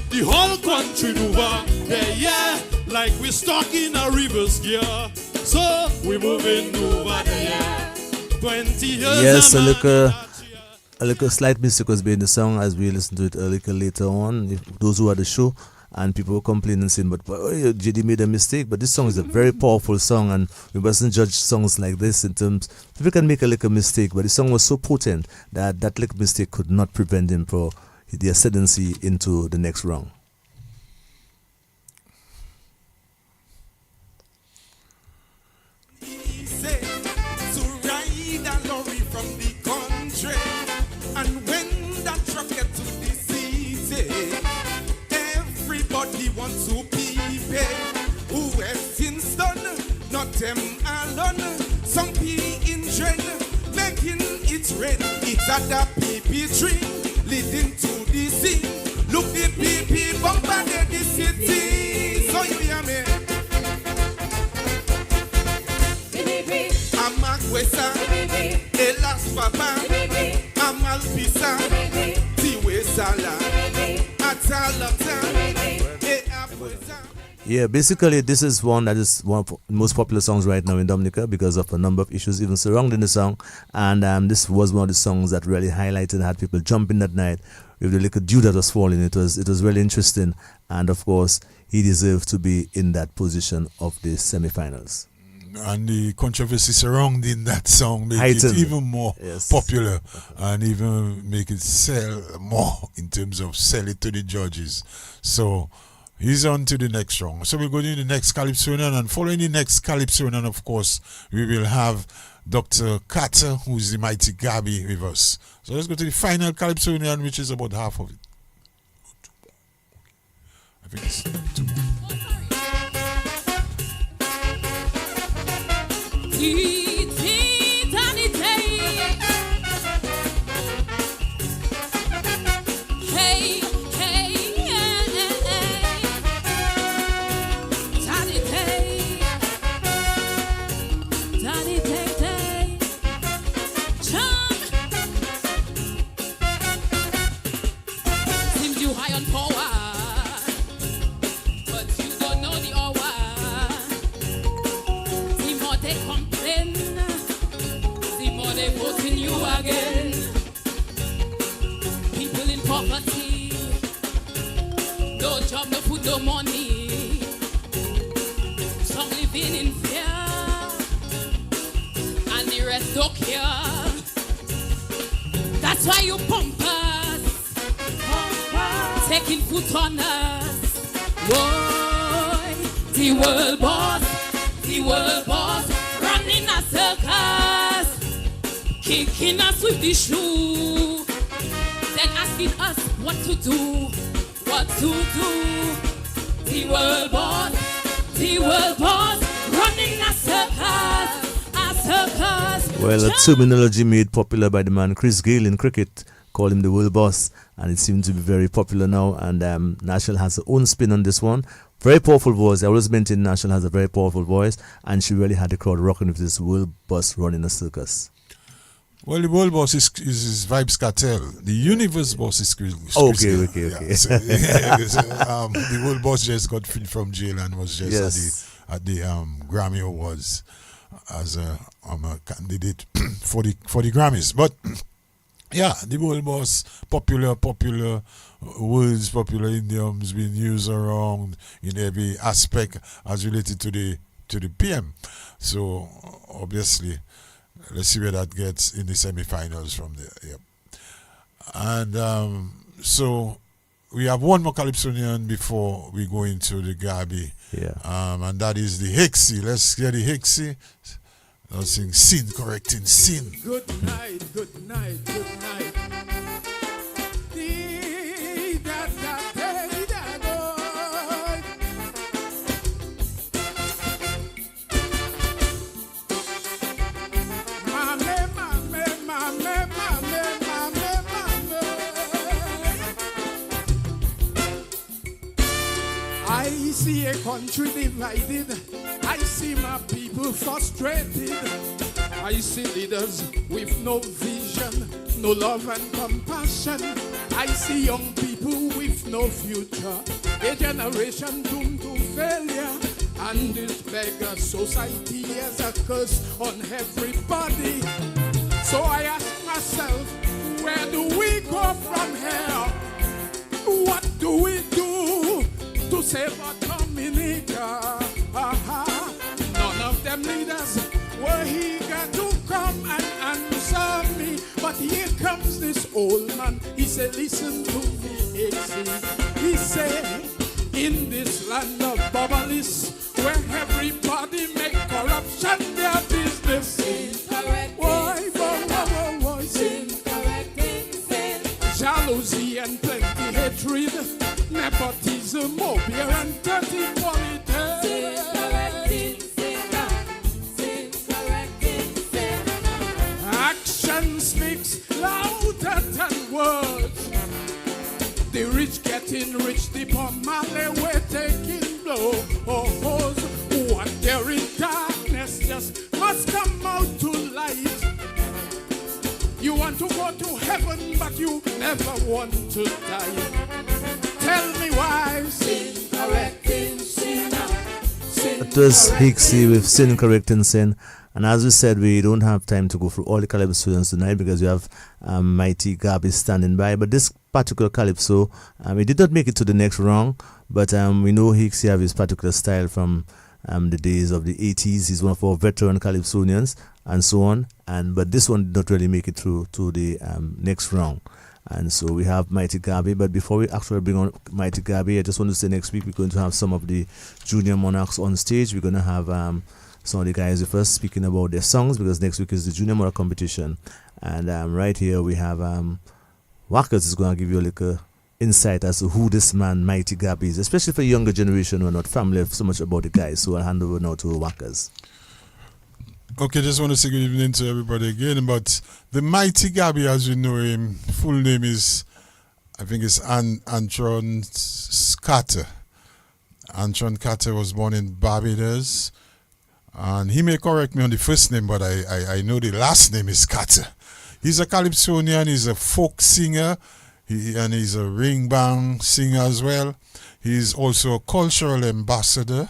Speaker 10: the whole country over there, like we're stuck in a reverse gear. So we moving over there. 20 years.
Speaker 1: Yes, a little slight mistake was made in the song as we listen to it a little later on. Those who are the show, and people were complaining saying, but JD made a mistake. But this song is a very powerful song, and we mustn't judge songs like this in terms, people can make a little mistake, but the song was so potent that that little mistake could not prevent him from the ascendancy into the next round.
Speaker 10: And when that truck gets to the city, everybody wants to peep it. Who has Kingston, not them alone. Some pee in dread, making it red. It's at the PP tree, leading to the sea. Look the PP bombarded the city. So you hear me? I'm a Quesa, Elas Papa. Pisa, Tiwe Sala,
Speaker 1: Yeah, basically this is one that is one of the most popular songs right now in Dominica because of a number of issues even surrounding the song, and this was one of the songs that really highlighted and had people jumping that night with the little dew that was falling. It was really interesting, and of course he deserved to be in that position of the semi-finals.
Speaker 2: And the controversy surrounding that song make it even more popular and even make it sell more in terms of sell it to the judges. So he's on to the next round. So we'll go to the next Calypso, and following the next Calypso, and of course we will have Dr. Carter, who's the Mighty Gabby, with us. So let's go to the final Calypso, which is about half of it. I think it's 2 more.
Speaker 4: Complain
Speaker 5: job, no food, no money. Some living in fear, and the rest don't care. That's why you pump us, taking foot on us. Boy, the world boss, running a circus, kicking us with the shoe, then asking us what to do. The world boss, running a circus.
Speaker 1: Well, a terminology made popular by the man Chris Gayle in cricket, called him the world boss, and it seems to be very popular now. And Nashal has her own spin on this one. Very powerful voice. I always maintain Nashal has a very powerful voice, and she really had the crowd rocking with this world boss running a circus.
Speaker 2: Well, the world boss is Vibes Cartel. The universe boss is Chris.
Speaker 1: Okay.
Speaker 2: Yeah, so, the world boss just got freed from jail and was just at the Grammy Awards as a candidate for the Grammys. But yeah, the world boss, popular words, popular idioms being used around in every aspect as related to the PM. So obviously, let's see where that gets in the semi-finals from there. Yep. And so we have one more Calypsonian before we go into the Gabby.
Speaker 1: Yeah.
Speaker 2: And that is the Hixie. Let's get the Hixie. I'll sing Sin Correcting Sin.
Speaker 10: Good night, good night, good night. I see a country divided. I see my people frustrated. I see leaders with no vision, no love and compassion. I see young people with no future, a generation doomed to failure. And this beggar society has a curse on everybody. So I ask myself, where do we go from here? What do we do to save our Dominica? None of them leaders were eager to come and answer me. But here comes this old man. He said, listen to me, he said, in this land of bubblies, where everybody make corruption their business. Boy, sin. Jealousy and plenty hatred, nepotism, beer and dirty politics. Action speaks louder than words. The rich getting rich, the poor man we're taking blows. What there in darkness just must come out to light. You want to go to heaven, but you never want to die. Tell me why sin correcting sin.
Speaker 1: That was Hixie with Sin Correcting Sin. And as we said, we don't have time to go through all the Calypso tonight because we have Mighty Gabby standing by. But this particular Calypso, he did not make it to the next round. But we know Hixie have his particular style from the days of the 80s. He's one of our veteran Calypsonians and so on. But this one did not really make it through to the next round. And so we have Mighty Gabby. But before we actually bring on Mighty Gabby, I just want to say next week we're going to have some of the junior monarchs on stage. We're going to have some of the guys with us speaking about their songs because next week is the junior monarch competition. And right here we have Wackers is going to give you a little insight as to who this man Mighty Gabby is, especially for younger generation who are not familiar so much about the guys. So I'll hand over now to Wackers.
Speaker 2: Okay, just want to say good evening to everybody again. But the Mighty Gabby, as you know him, full name is, I think it's Antron Carter. Antron Carter was born in Barbados. And he may correct me on the first name, but I know the last name is Carter. He's a Calypsonian, he's a folk singer, and he's a ring bang singer as well. He's also a cultural ambassador.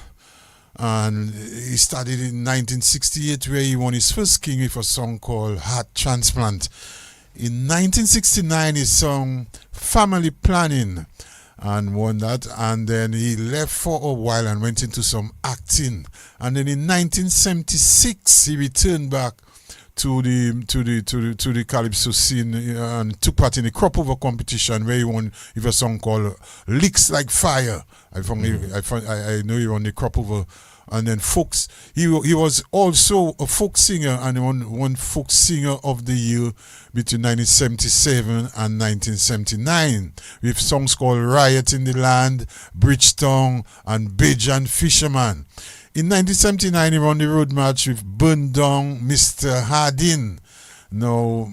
Speaker 2: And he started in 1968 where he won his first king with a song called Heart Transplant. In 1969 he sung Family Planning. and won that. And then he left for a while and went into some acting. And then in 1976, he returned back to the Calypso scene and took part in the crop over competition where he won with a song called "Licks Like Fire." I know he won the crop over. And then folks, he was also a folk singer and one folk singer of the year between 1977 and 1979 with songs called "Riot in the Land," "Bridgetown," and "Bajan Fisherman." In 1979, he won the road match with Burn Down Mr. Hardin. Now,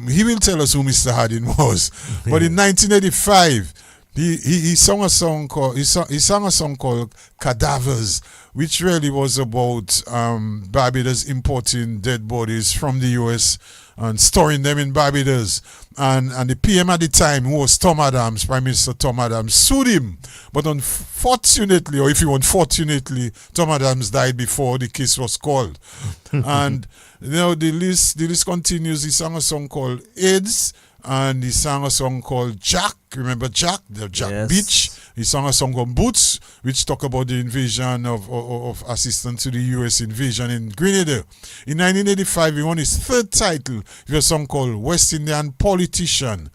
Speaker 2: he will tell us who Mr. Hardin was. But in 1985, he sang a song called "Cadavers," which really was about Barbados importing dead bodies from the US and storing them in Barbados. And the PM at the time, who was Tom Adams, Prime Minister Tom Adams, sued him. But unfortunately, or if you unfortunately, Tom Adams died before the case was called. And the list continues. He sang a song called "AIDS," and he sang a song called "Jack." Remember Jack? The Jack
Speaker 1: Yes.
Speaker 2: Beach. He sang a song called "Boots," which talk about the invasion of assistance to the U.S. invasion in Grenada. In 1985, he won his third title with a song called "West Indian Politician."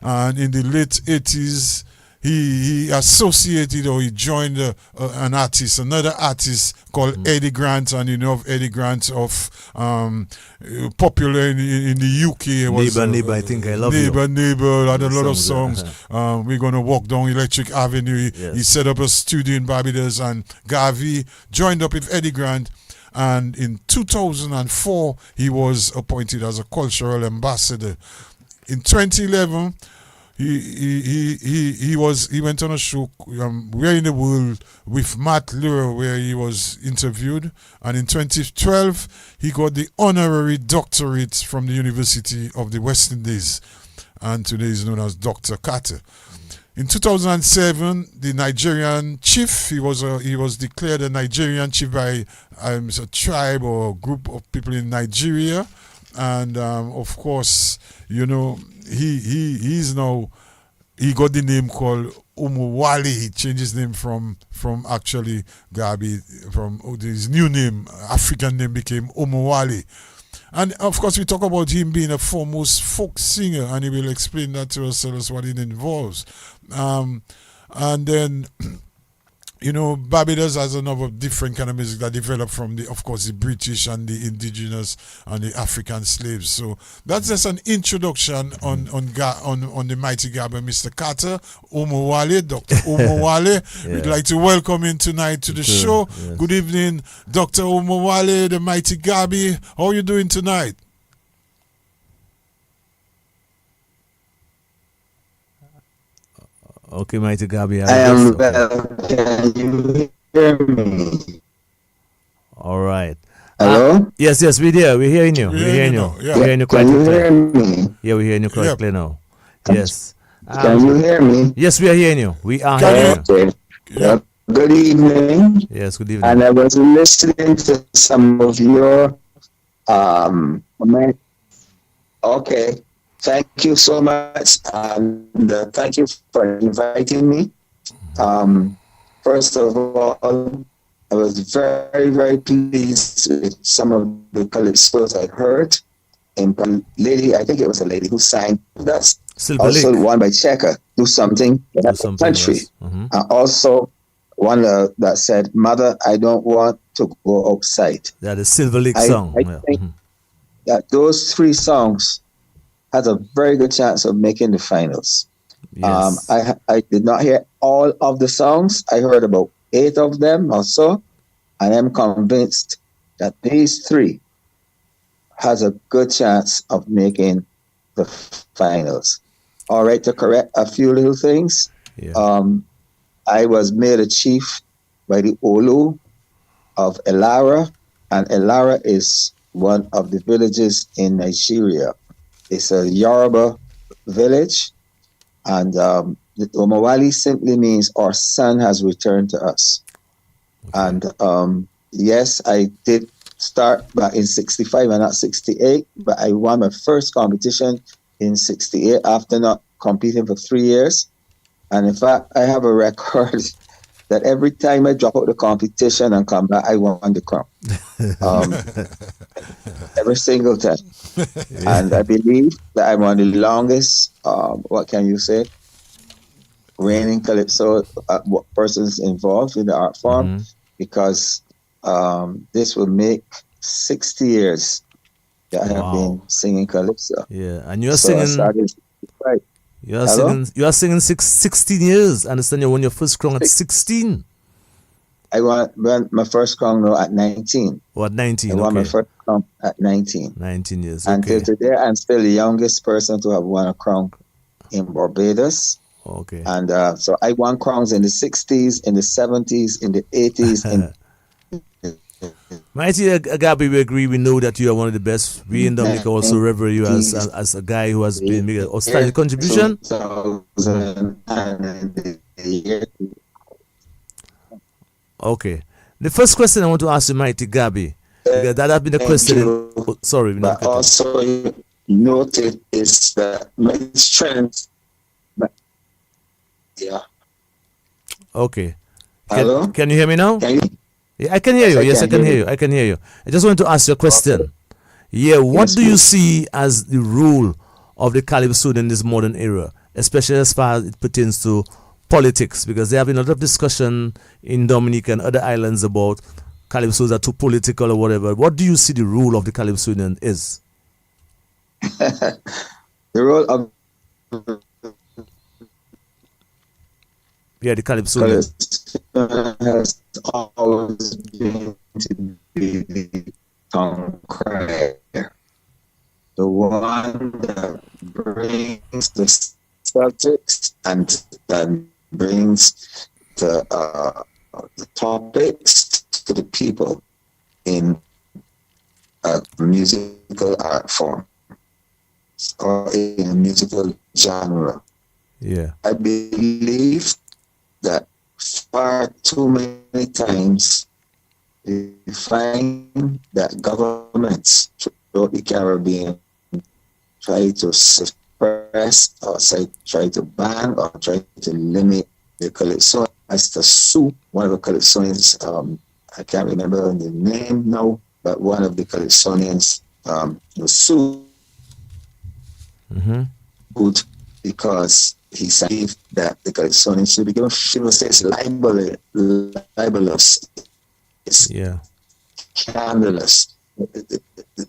Speaker 2: And in the late 80s, he associated or he joined another artist called Eddie Grant, and you know of Eddie Grant of popular in the UK. Was,
Speaker 1: Neighbor, I think I love you.
Speaker 2: Neighbor, had a lot of songs. We're gonna walk down Electric Avenue. He set up a studio in Barbados, and Garvey joined up with Eddie Grant. And in 2004, he was appointed as a cultural ambassador. In 2011. He went on a show, Where in the World, with Matt Lure, where he was interviewed. And in 2012, he got the honorary doctorate from the University of the West Indies. And today is known as Dr. Carter. In 2007, the Nigerian chief, he was declared a Nigerian chief by a tribe or a group of people in Nigeria. And of course, you know, he got the name called Omowale. He changed his name from actually Gabby, from his new name, African name became Omowale. And of course, we talk about him being a foremost folk singer, and he will explain that to us, tell us what it involves. And then, you know, Barbados has another different kind of music that developed from the British and the indigenous and the African slaves. So that's just an introduction on the Mighty Gabby, Mr. Carter, Omowale, Dr. Omowale. We'd like to welcome him tonight to the show. Yes. Good evening, Dr. Omowale, the Mighty Gabby. How are you doing tonight?
Speaker 1: Okay, Mighty Gabby.
Speaker 11: I am well. Can you hear me?
Speaker 1: All right.
Speaker 11: Hello?
Speaker 1: Yes, we're here. We're hearing you. We're hearing you.
Speaker 2: Yeah.
Speaker 1: We're hearing you quite
Speaker 11: clearly. Can you
Speaker 1: clear.
Speaker 11: hear me?
Speaker 1: Yeah, we're hearing you quite clear now. Yes.
Speaker 11: Can you hear me?
Speaker 1: Yes, we are hearing you. We are hearing you.
Speaker 11: Okay. Yeah. Good evening.
Speaker 1: Yes, good evening.
Speaker 11: And I was listening to some of your okay. Thank you so much, and thank you for inviting me. First of all, I was very, very pleased with some of the Calypsos I heard. And lady, I think it was a lady who sang that's also one by Czecho, Do Something for that country.
Speaker 1: Yes. Mm-hmm.
Speaker 11: And also one that said, Mother, I don't want to go outside.
Speaker 1: That is Silver Lake song.
Speaker 11: I think that those three songs has a very good chance of making the finals.
Speaker 1: Yes.
Speaker 11: I did not hear all of the songs. I heard about 8 of them or so. I am convinced that these 3 has a good chance of making the finals. All right, to correct a few little things.
Speaker 1: Yeah.
Speaker 11: I was made a chief by the Olu of Elara, and Elara is one of the villages in Nigeria. It's a Yoruba village, and the Omowale simply means our son has returned to us. Okay. And yes, I did start back in 65 and not 68, but I won my first competition in 68 after not competing for 3 years. And in fact, I have a record that every time I drop out the competition and come back, I won the crown. Every single time. And I believe that I'm one of the longest, what can you say, reigning Calypso persons involved in the art form, because this will make 60 years that I have been singing Calypso.
Speaker 1: Yeah, and you're singing.
Speaker 11: Right.
Speaker 1: You are singing 16 years. I understand you won your first crown at 16.
Speaker 11: I won my first crown now at 19.
Speaker 1: Oh, at 19.
Speaker 11: I won my first crown at 19.
Speaker 1: 19 years. Okay.
Speaker 11: Until today, I'm still the youngest person to have won a crown in Barbados.
Speaker 1: Okay.
Speaker 11: And so I won crowns in the 60s, in the 70s, in the 80s.
Speaker 1: Mighty Gabby, we agree. We know that you are one of the best. We in Dominica also revere you as a guy who has been making an outstanding contribution. Okay. The first question I want to ask you, Mighty Gabby, because that has been the question. Sorry.
Speaker 11: But also, you noted is that my strength. Yeah.
Speaker 1: Okay.
Speaker 11: Hello?
Speaker 1: Can you hear me now? Yeah, I can hear you. Yes, I can hear you. I can hear you. I just want to ask you a question. Yeah, what do you see as the role of the Calypso in this modern era, especially as far as it pertains to politics? Because there have been a lot of discussion in Dominica and other islands about Calypsos are too political or whatever. What do you see the role of the Calypso is?
Speaker 11: The role of
Speaker 1: the Calypso
Speaker 11: has always been to be the tongue crier, the one that brings the subjects and brings the topics to the people in a musical art form or in a musical genre.
Speaker 1: Yeah,
Speaker 11: I believe that far too many times we find that governments throughout the Caribbean try to suppress or try to ban or try to limit the Calypso. As to sue one of the Calypsonians, I can't remember the name now, but one of the Calypsonians was sued because he said that the Calypsonian should be given, she will say it's libelous, it's scandalous.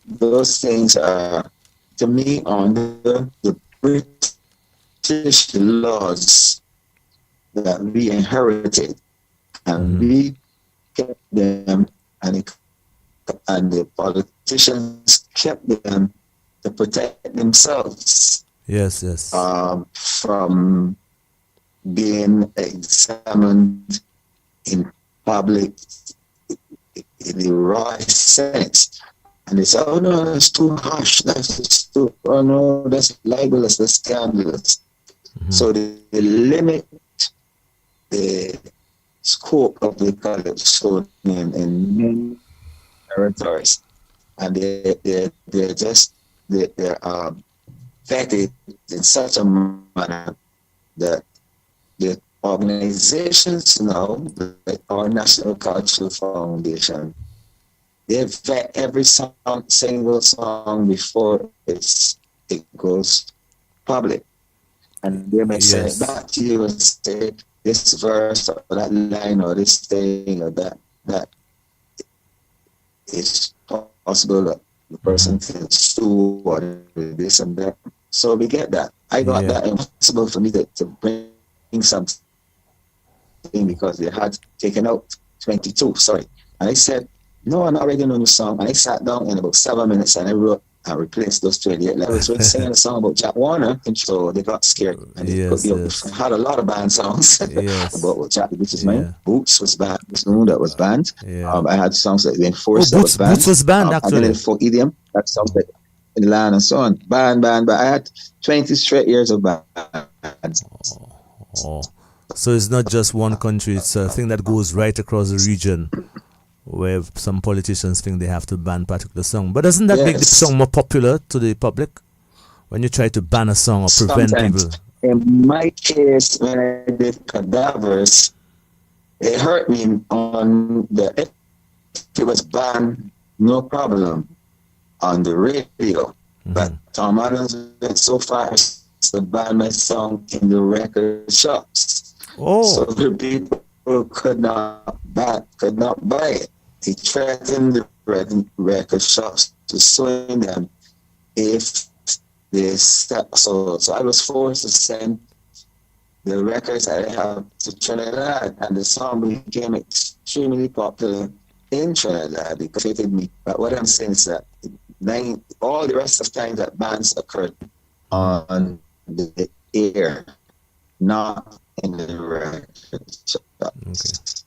Speaker 11: Those things are, to me, under the British laws that we inherited, and we kept them, and the politicians kept them to protect themselves.
Speaker 1: Yes.
Speaker 11: From being examined in public in the right sense. And they say, oh no, that's too harsh, that's too, oh no, that's libelous, that's scandalous. So they limit the scope of the Calypso in many territories. And they're vetted in such a manner that the organizations now, like our National Cultural Foundation, they vet every single song before it goes public. And they may say back to you and say this verse or that line or this thing or that it's possible that the person can sue or this and that. So we get that. I got that impossible for me to bring something because they had taken out 22, sorry. And I said, no, I'm not already know the song. And I sat down in about 7 minutes and I wrote and replaced those 28 levels. So it's singing a song about Jack Warner, and so they got scared. And they had a lot of band songs about what Jack, which is mine. Boots was banned. That was banned. I had songs that went forced.
Speaker 1: Boots was banned actually.
Speaker 11: And then for idiom, that songs like in the land and so on. Banned. But I had 20 straight years of bands.
Speaker 1: So it's not just one country, it's a thing that goes right across the region where some politicians think they have to ban particular song. But doesn't that make the song more popular to the public when you try to ban a song or prevent people?
Speaker 11: In my case, when I did Cadavers, it hurt me on the, if it was banned, no problem on the radio. But Tom Adams went so far as to ban my song in the record shops. So the people could not buy it. He threatened the record shops to sue them if they step. So I was forced to send the records I have to Trinidad, and the song became extremely popular in Trinidad because it fitted me. But what I'm saying is that all the rest of time that bands occurred on the air, not in the record shops.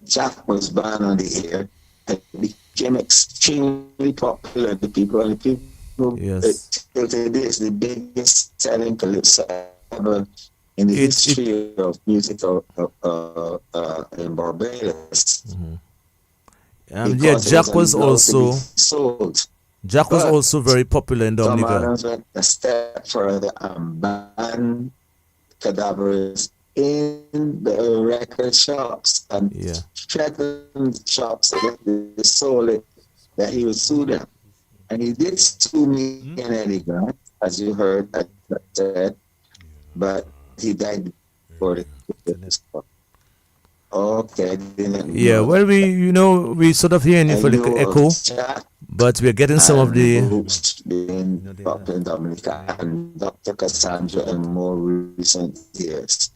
Speaker 11: Jack was banned on the air. It became extremely popular. The people,
Speaker 1: yes.
Speaker 11: Till today, it's the biggest selling Calypso ever in the history of music in Barbados.
Speaker 1: Jack was also
Speaker 11: sold.
Speaker 1: Jack was also very popular in Dominica.
Speaker 11: Tom Adams went a step further and banned Cadavers in the record shops and threatened shops that they sold it, that he would sue them. And he did sue me in Eddie Grant, as you heard, I said, but he died before the Okay.
Speaker 1: Yeah, well, we sort of hearing it for the echo, but we're getting some of the.
Speaker 11: Dr. Dominica and Dr. Cassandra in more recent years.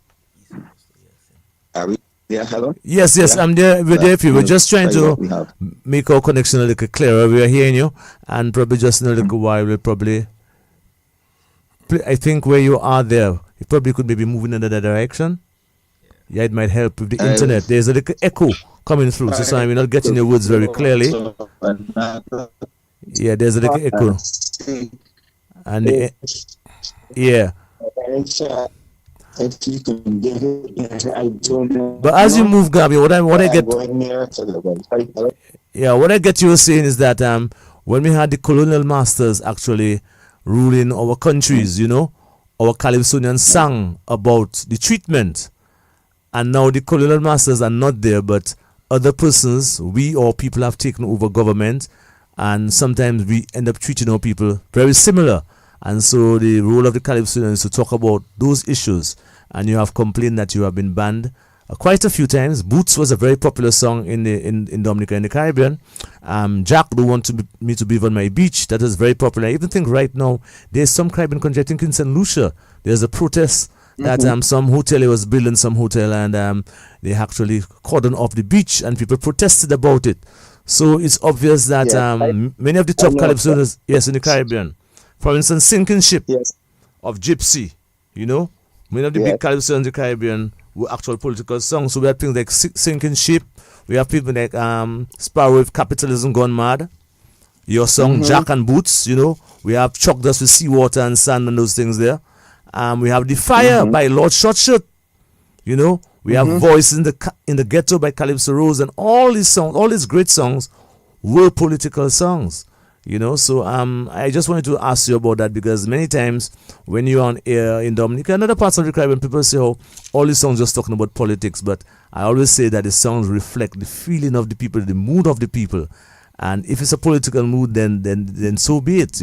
Speaker 11: Are we there? Hello?
Speaker 1: Yes, yeah? I'm there. We're there for you. We're just trying to make our connection a little clearer. We are hearing you, and probably just in a little while we'll probably. I think where you are there, you probably could maybe move in another direction. Yeah, it might help with the internet. There's a little echo coming through, so we're not getting your words very clearly. Yeah, there's a little echo. And yeah.
Speaker 11: If you can get it, I don't know.
Speaker 1: But as you move, Gabby, what I get. Yeah, what I get you saying is that when we had the colonial masters actually ruling our countries, our Calypsonians sang about the treatment. And now the colonial masters are not there, but other persons, we or people have taken over government, and sometimes we end up treating our people very similar. And so the role of the Calypsonians is to talk about those issues. And you have complained that you have been banned quite a few times. Boots was a very popular song in Dominica and the Caribbean. Jack don't want me to be on my beach. That is very popular. I even think right now there's some Caribbean country, I think in St. Lucia, there's a protest that some hotel was building some hotel, and they actually cordoned off the beach, and people protested about it. So it's obvious that many of the top Calypsonians, in the Caribbean, for instance, Sinking Ship of Gypsy, many of the big Calypsonians in the Caribbean were actual political songs. So we have things like Sinking Ship, we have people like Sparrow with Capitalism Gone Mad, your song Jack and Boots, we have Chalk Dust with Seawater and Sand and those things there. We have The Fire by Lord Shortshirt. We have Voice in the Ghetto by Calypso Rose, and all these songs, all these great songs were political songs. So I just wanted to ask you about that, because many times when you're on air in Dominica and other parts of the Caribbean, people say, oh, all these songs just talking about politics. But I always say that the songs reflect the feeling of the people, the mood of the people. And if it's a political mood, then so be it,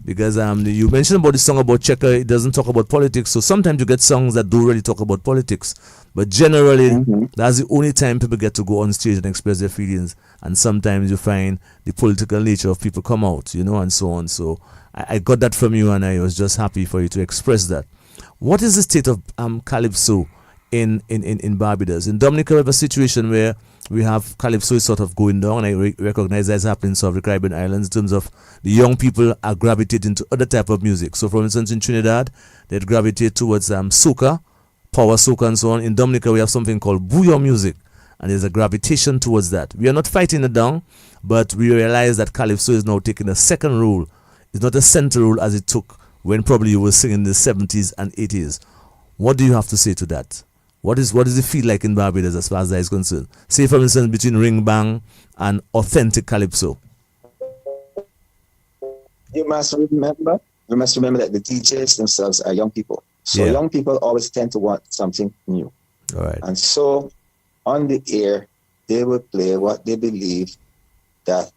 Speaker 1: Because you mentioned about the song about Czecho, it doesn't talk about politics. So sometimes you get songs that do really talk about politics. But generally, that's the only time people get to go on stage and express their feelings. And sometimes you find the political nature of people come out, and so on. So I got that from you, and I was just happy for you to express that. What is the state of Calypso in Barbados? In Dominica, we have a situation where we have Calypso is sort of going down, and I recognize that's happening in some of the Caribbean islands in terms of the young people are gravitating to other type of music. So, for instance, in Trinidad, they gravitate towards soca, power soca, and so on. In Dominica, we have something called bouyon music, and there's a gravitation towards that. We are not fighting it down, but we realize that Calypso is now taking a second role. It's not a center role as it took when probably you were singing in the 70s and 80s. What do you have to say to that? What does it feel like in Barbados as far as that is concerned? Say, for instance, between ring bang and authentic Calypso.
Speaker 11: You must remember that the DJs themselves are young people. So young people always tend to want something new.
Speaker 1: All right.
Speaker 11: And so on the air, they would play what they believe that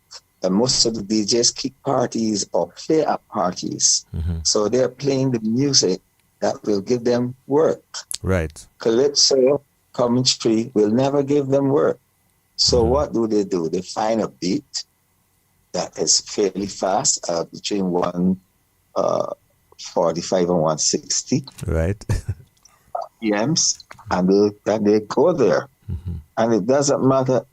Speaker 11: most of the DJs kick parties or play at parties. So they're playing the music that will give them work.
Speaker 1: Right.
Speaker 11: Calypso commentary will never give them work. So what do? They find a beat that is fairly fast, between 145 and 160.
Speaker 1: Right.
Speaker 11: BPMs, and they go there. And it doesn't matter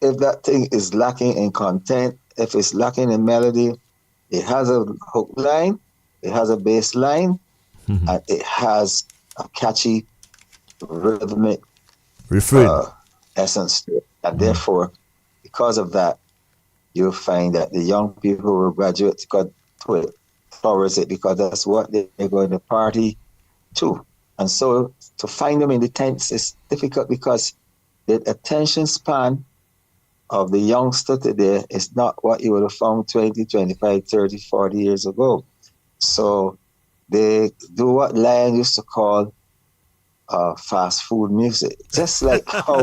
Speaker 11: if that thing is lacking in content, if it's lacking in melody. It has a hook line, it has a bass line, and it has a catchy rhythmic essence to it. And therefore, because of that, you'll find that the young people will graduate towards it, because that's what they're going to party to. And so to find them in the tents is difficult, because the attention span of the youngster today is not what you would have found 20, 25, 30, 40 years ago. So they do what Lion used to call fast food music. Just like how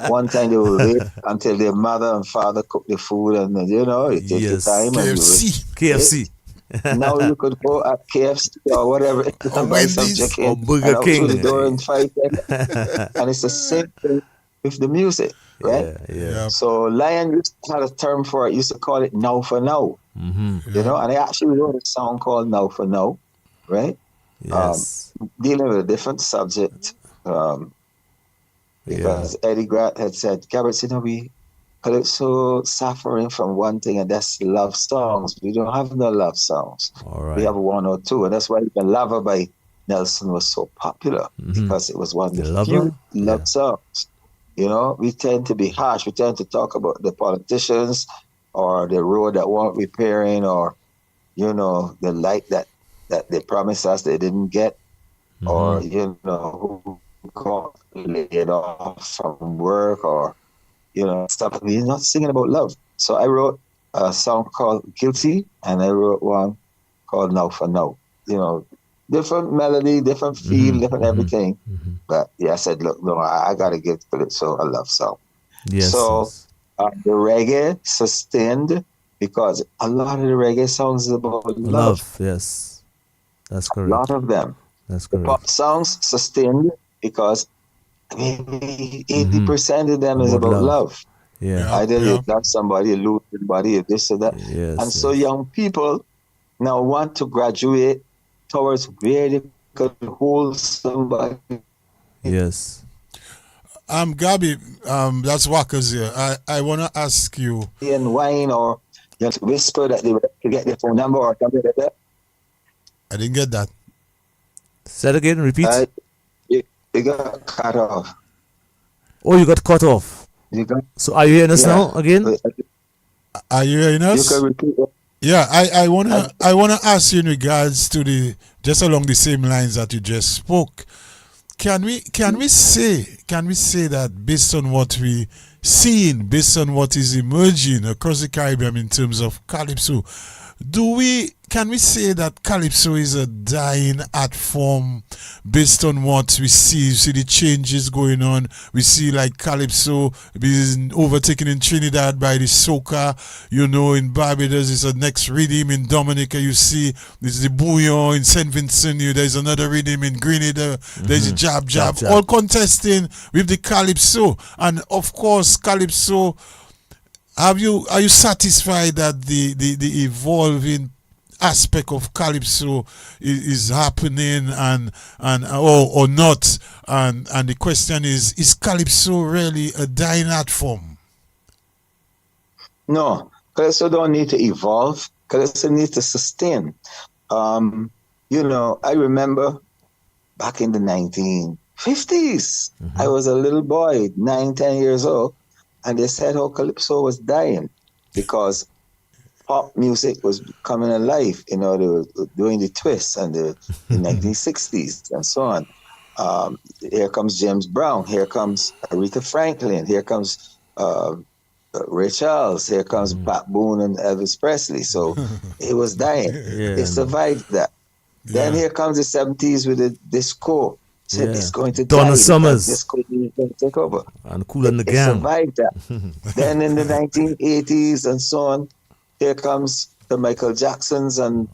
Speaker 11: one time they would wait until their mother and father cook the food, and you take your time.
Speaker 1: KFC.
Speaker 11: Now you could go at KFC or whatever,
Speaker 2: or
Speaker 11: buy some
Speaker 2: Wendy's,
Speaker 11: chicken,
Speaker 1: or Burger King,
Speaker 11: and out through the door in 5 seconds. And it's the same thing with the music, right?
Speaker 2: Yeah.
Speaker 11: So Lion used to have a term for it. Used to call it "now for now." You know, and I actually wrote a song called "Now for Now," right?
Speaker 1: Yes.
Speaker 11: Dealing with a different subject, because Eddie Grant had said, "Garrett, we Calypso suffering from one thing, and that's love songs. We don't have no love songs.
Speaker 1: All right.
Speaker 11: We have one or two, and that's why the Lover by Nelson was so popular, because it was one of the few love songs. You know, we tend to be harsh. We tend to talk about the politicians or the road that weren't repairing, or, you know, the light that they promised us they didn't get, or, you know, who got laid off from work, or, you know, stuff. We're not singing about love. So I wrote a song called Guilty, and I wrote one called Now for Now. You know, different melody, different feel, different everything. But yeah, I said, look, no, I got to give Calypso a love song.
Speaker 1: Yes.
Speaker 11: So the reggae sustained, because a lot of the reggae songs is about love.
Speaker 1: Yes. That's correct.
Speaker 11: A lot of them.
Speaker 1: That's
Speaker 11: The
Speaker 1: correct.
Speaker 11: pop songs sustained because maybe 80% of them is about love.
Speaker 1: Yeah.
Speaker 11: Either you got somebody, you lose somebody, you this or that.
Speaker 1: Yes,
Speaker 11: and so young people now want to graduate towards where they could hold somebody.
Speaker 1: Yes.
Speaker 2: Gabby, that's Walker's here. I want to ask you.
Speaker 11: And wine, or just whisper that they would get their phone number or something like that.
Speaker 2: I didn't get that.
Speaker 1: Say it again, repeat.
Speaker 11: You got cut off.
Speaker 1: Oh, you got cut off. So are you hearing us now again?
Speaker 2: Are you hearing us?
Speaker 11: You can repeat it.
Speaker 2: Yeah, I wanna ask you in regards to just along the same lines that you just spoke. Can we say that based on what we seeing, based on what is emerging across the Caribbean in terms of Calypso, can we say that Calypso is a dying art form based on what we see? You see the changes going on. We see like Calypso being overtaken in Trinidad by the soca. You know, in Barbados it's a next rhythm. In Dominica you see there's the bouillon. In St. Vincent there's another rhythm. In Grenada there's a jab, all contesting with the Calypso. And of course Calypso, are you satisfied that the evolving aspect of Calypso is happening or not? And the question is Calypso really a dying art form?
Speaker 11: No, Calypso don't need to evolve. Calypso needs to sustain. You know, I remember back in the 1950s, I was a little boy, 9, 10 years old, and they said how Calypso was dying because pop music was coming alive. You know, they were doing the twists and the 1960s and so on. Here comes James Brown. Here comes Aretha Franklin. Here comes Ray Charles. Here comes Pat Boone and Elvis Presley. So it was dying. It survived that. Then here comes the 70s with the disco. Said it's going to
Speaker 1: Donna
Speaker 11: die
Speaker 1: Summers.
Speaker 11: disco is going to take over.
Speaker 1: And Kool and the
Speaker 11: It
Speaker 1: Gang.
Speaker 11: survived that. Then in the 1980s and so on, here comes the Michael Jacksons and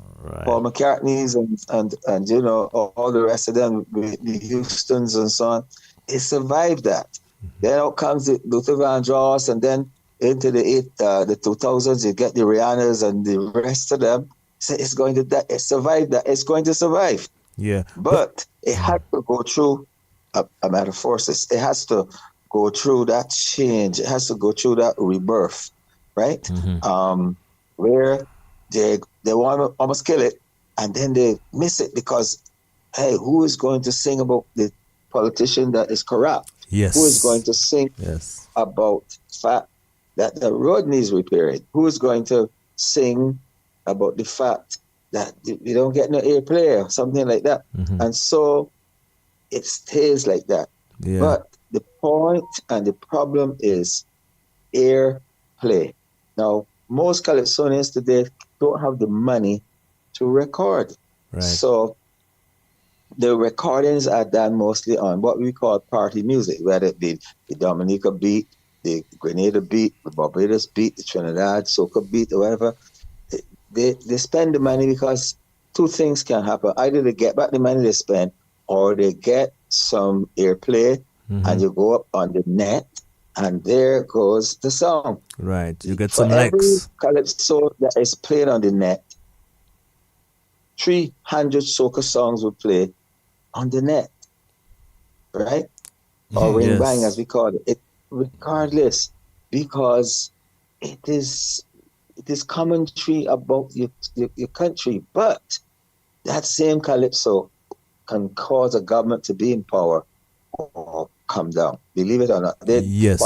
Speaker 11: Paul McCartneys and you know all the rest of them, the Houstons and so on. It survived that. Then out comes the Luther Vandross, and then into the 2000s, you get the Rihannas and the rest of them. So it's going to die. It survived that. It's going to survive.
Speaker 1: Yeah.
Speaker 11: But it had to go through a metamorphosis. It has to go through that change. It has to go through that rebirth, right? Where they want to almost kill it, and then they miss it because, hey, who is going to sing about the politician that is corrupt?
Speaker 1: Yes.
Speaker 11: Who is going to sing about the fact that the road needs repairing? Who is going to sing about the fact that you don't get no airplay or something like that? And so it stays like that.
Speaker 1: Yeah.
Speaker 11: But the point and the problem is airplay. Now, most Calypsonians today don't have the money to record.
Speaker 1: Right.
Speaker 11: So the recordings are done mostly on what we call party music, whether it be the Dominica beat, the Grenada beat, the Barbados beat, the Trinidad soca beat, or whatever. They spend the money because two things can happen. Either they get back the money they spend, or they get some airplay, and you go up on the net, and there goes the song.
Speaker 1: Right. You get
Speaker 11: For
Speaker 1: some
Speaker 11: every
Speaker 1: likes.
Speaker 11: Calypso that is played on the net, 300 soca songs will play on the net, right? Or ring bang, as we call it. Regardless, because it is commentary about your country. But that same Calypso can cause a government to be in power or come down. Believe it or not.
Speaker 1: Yes.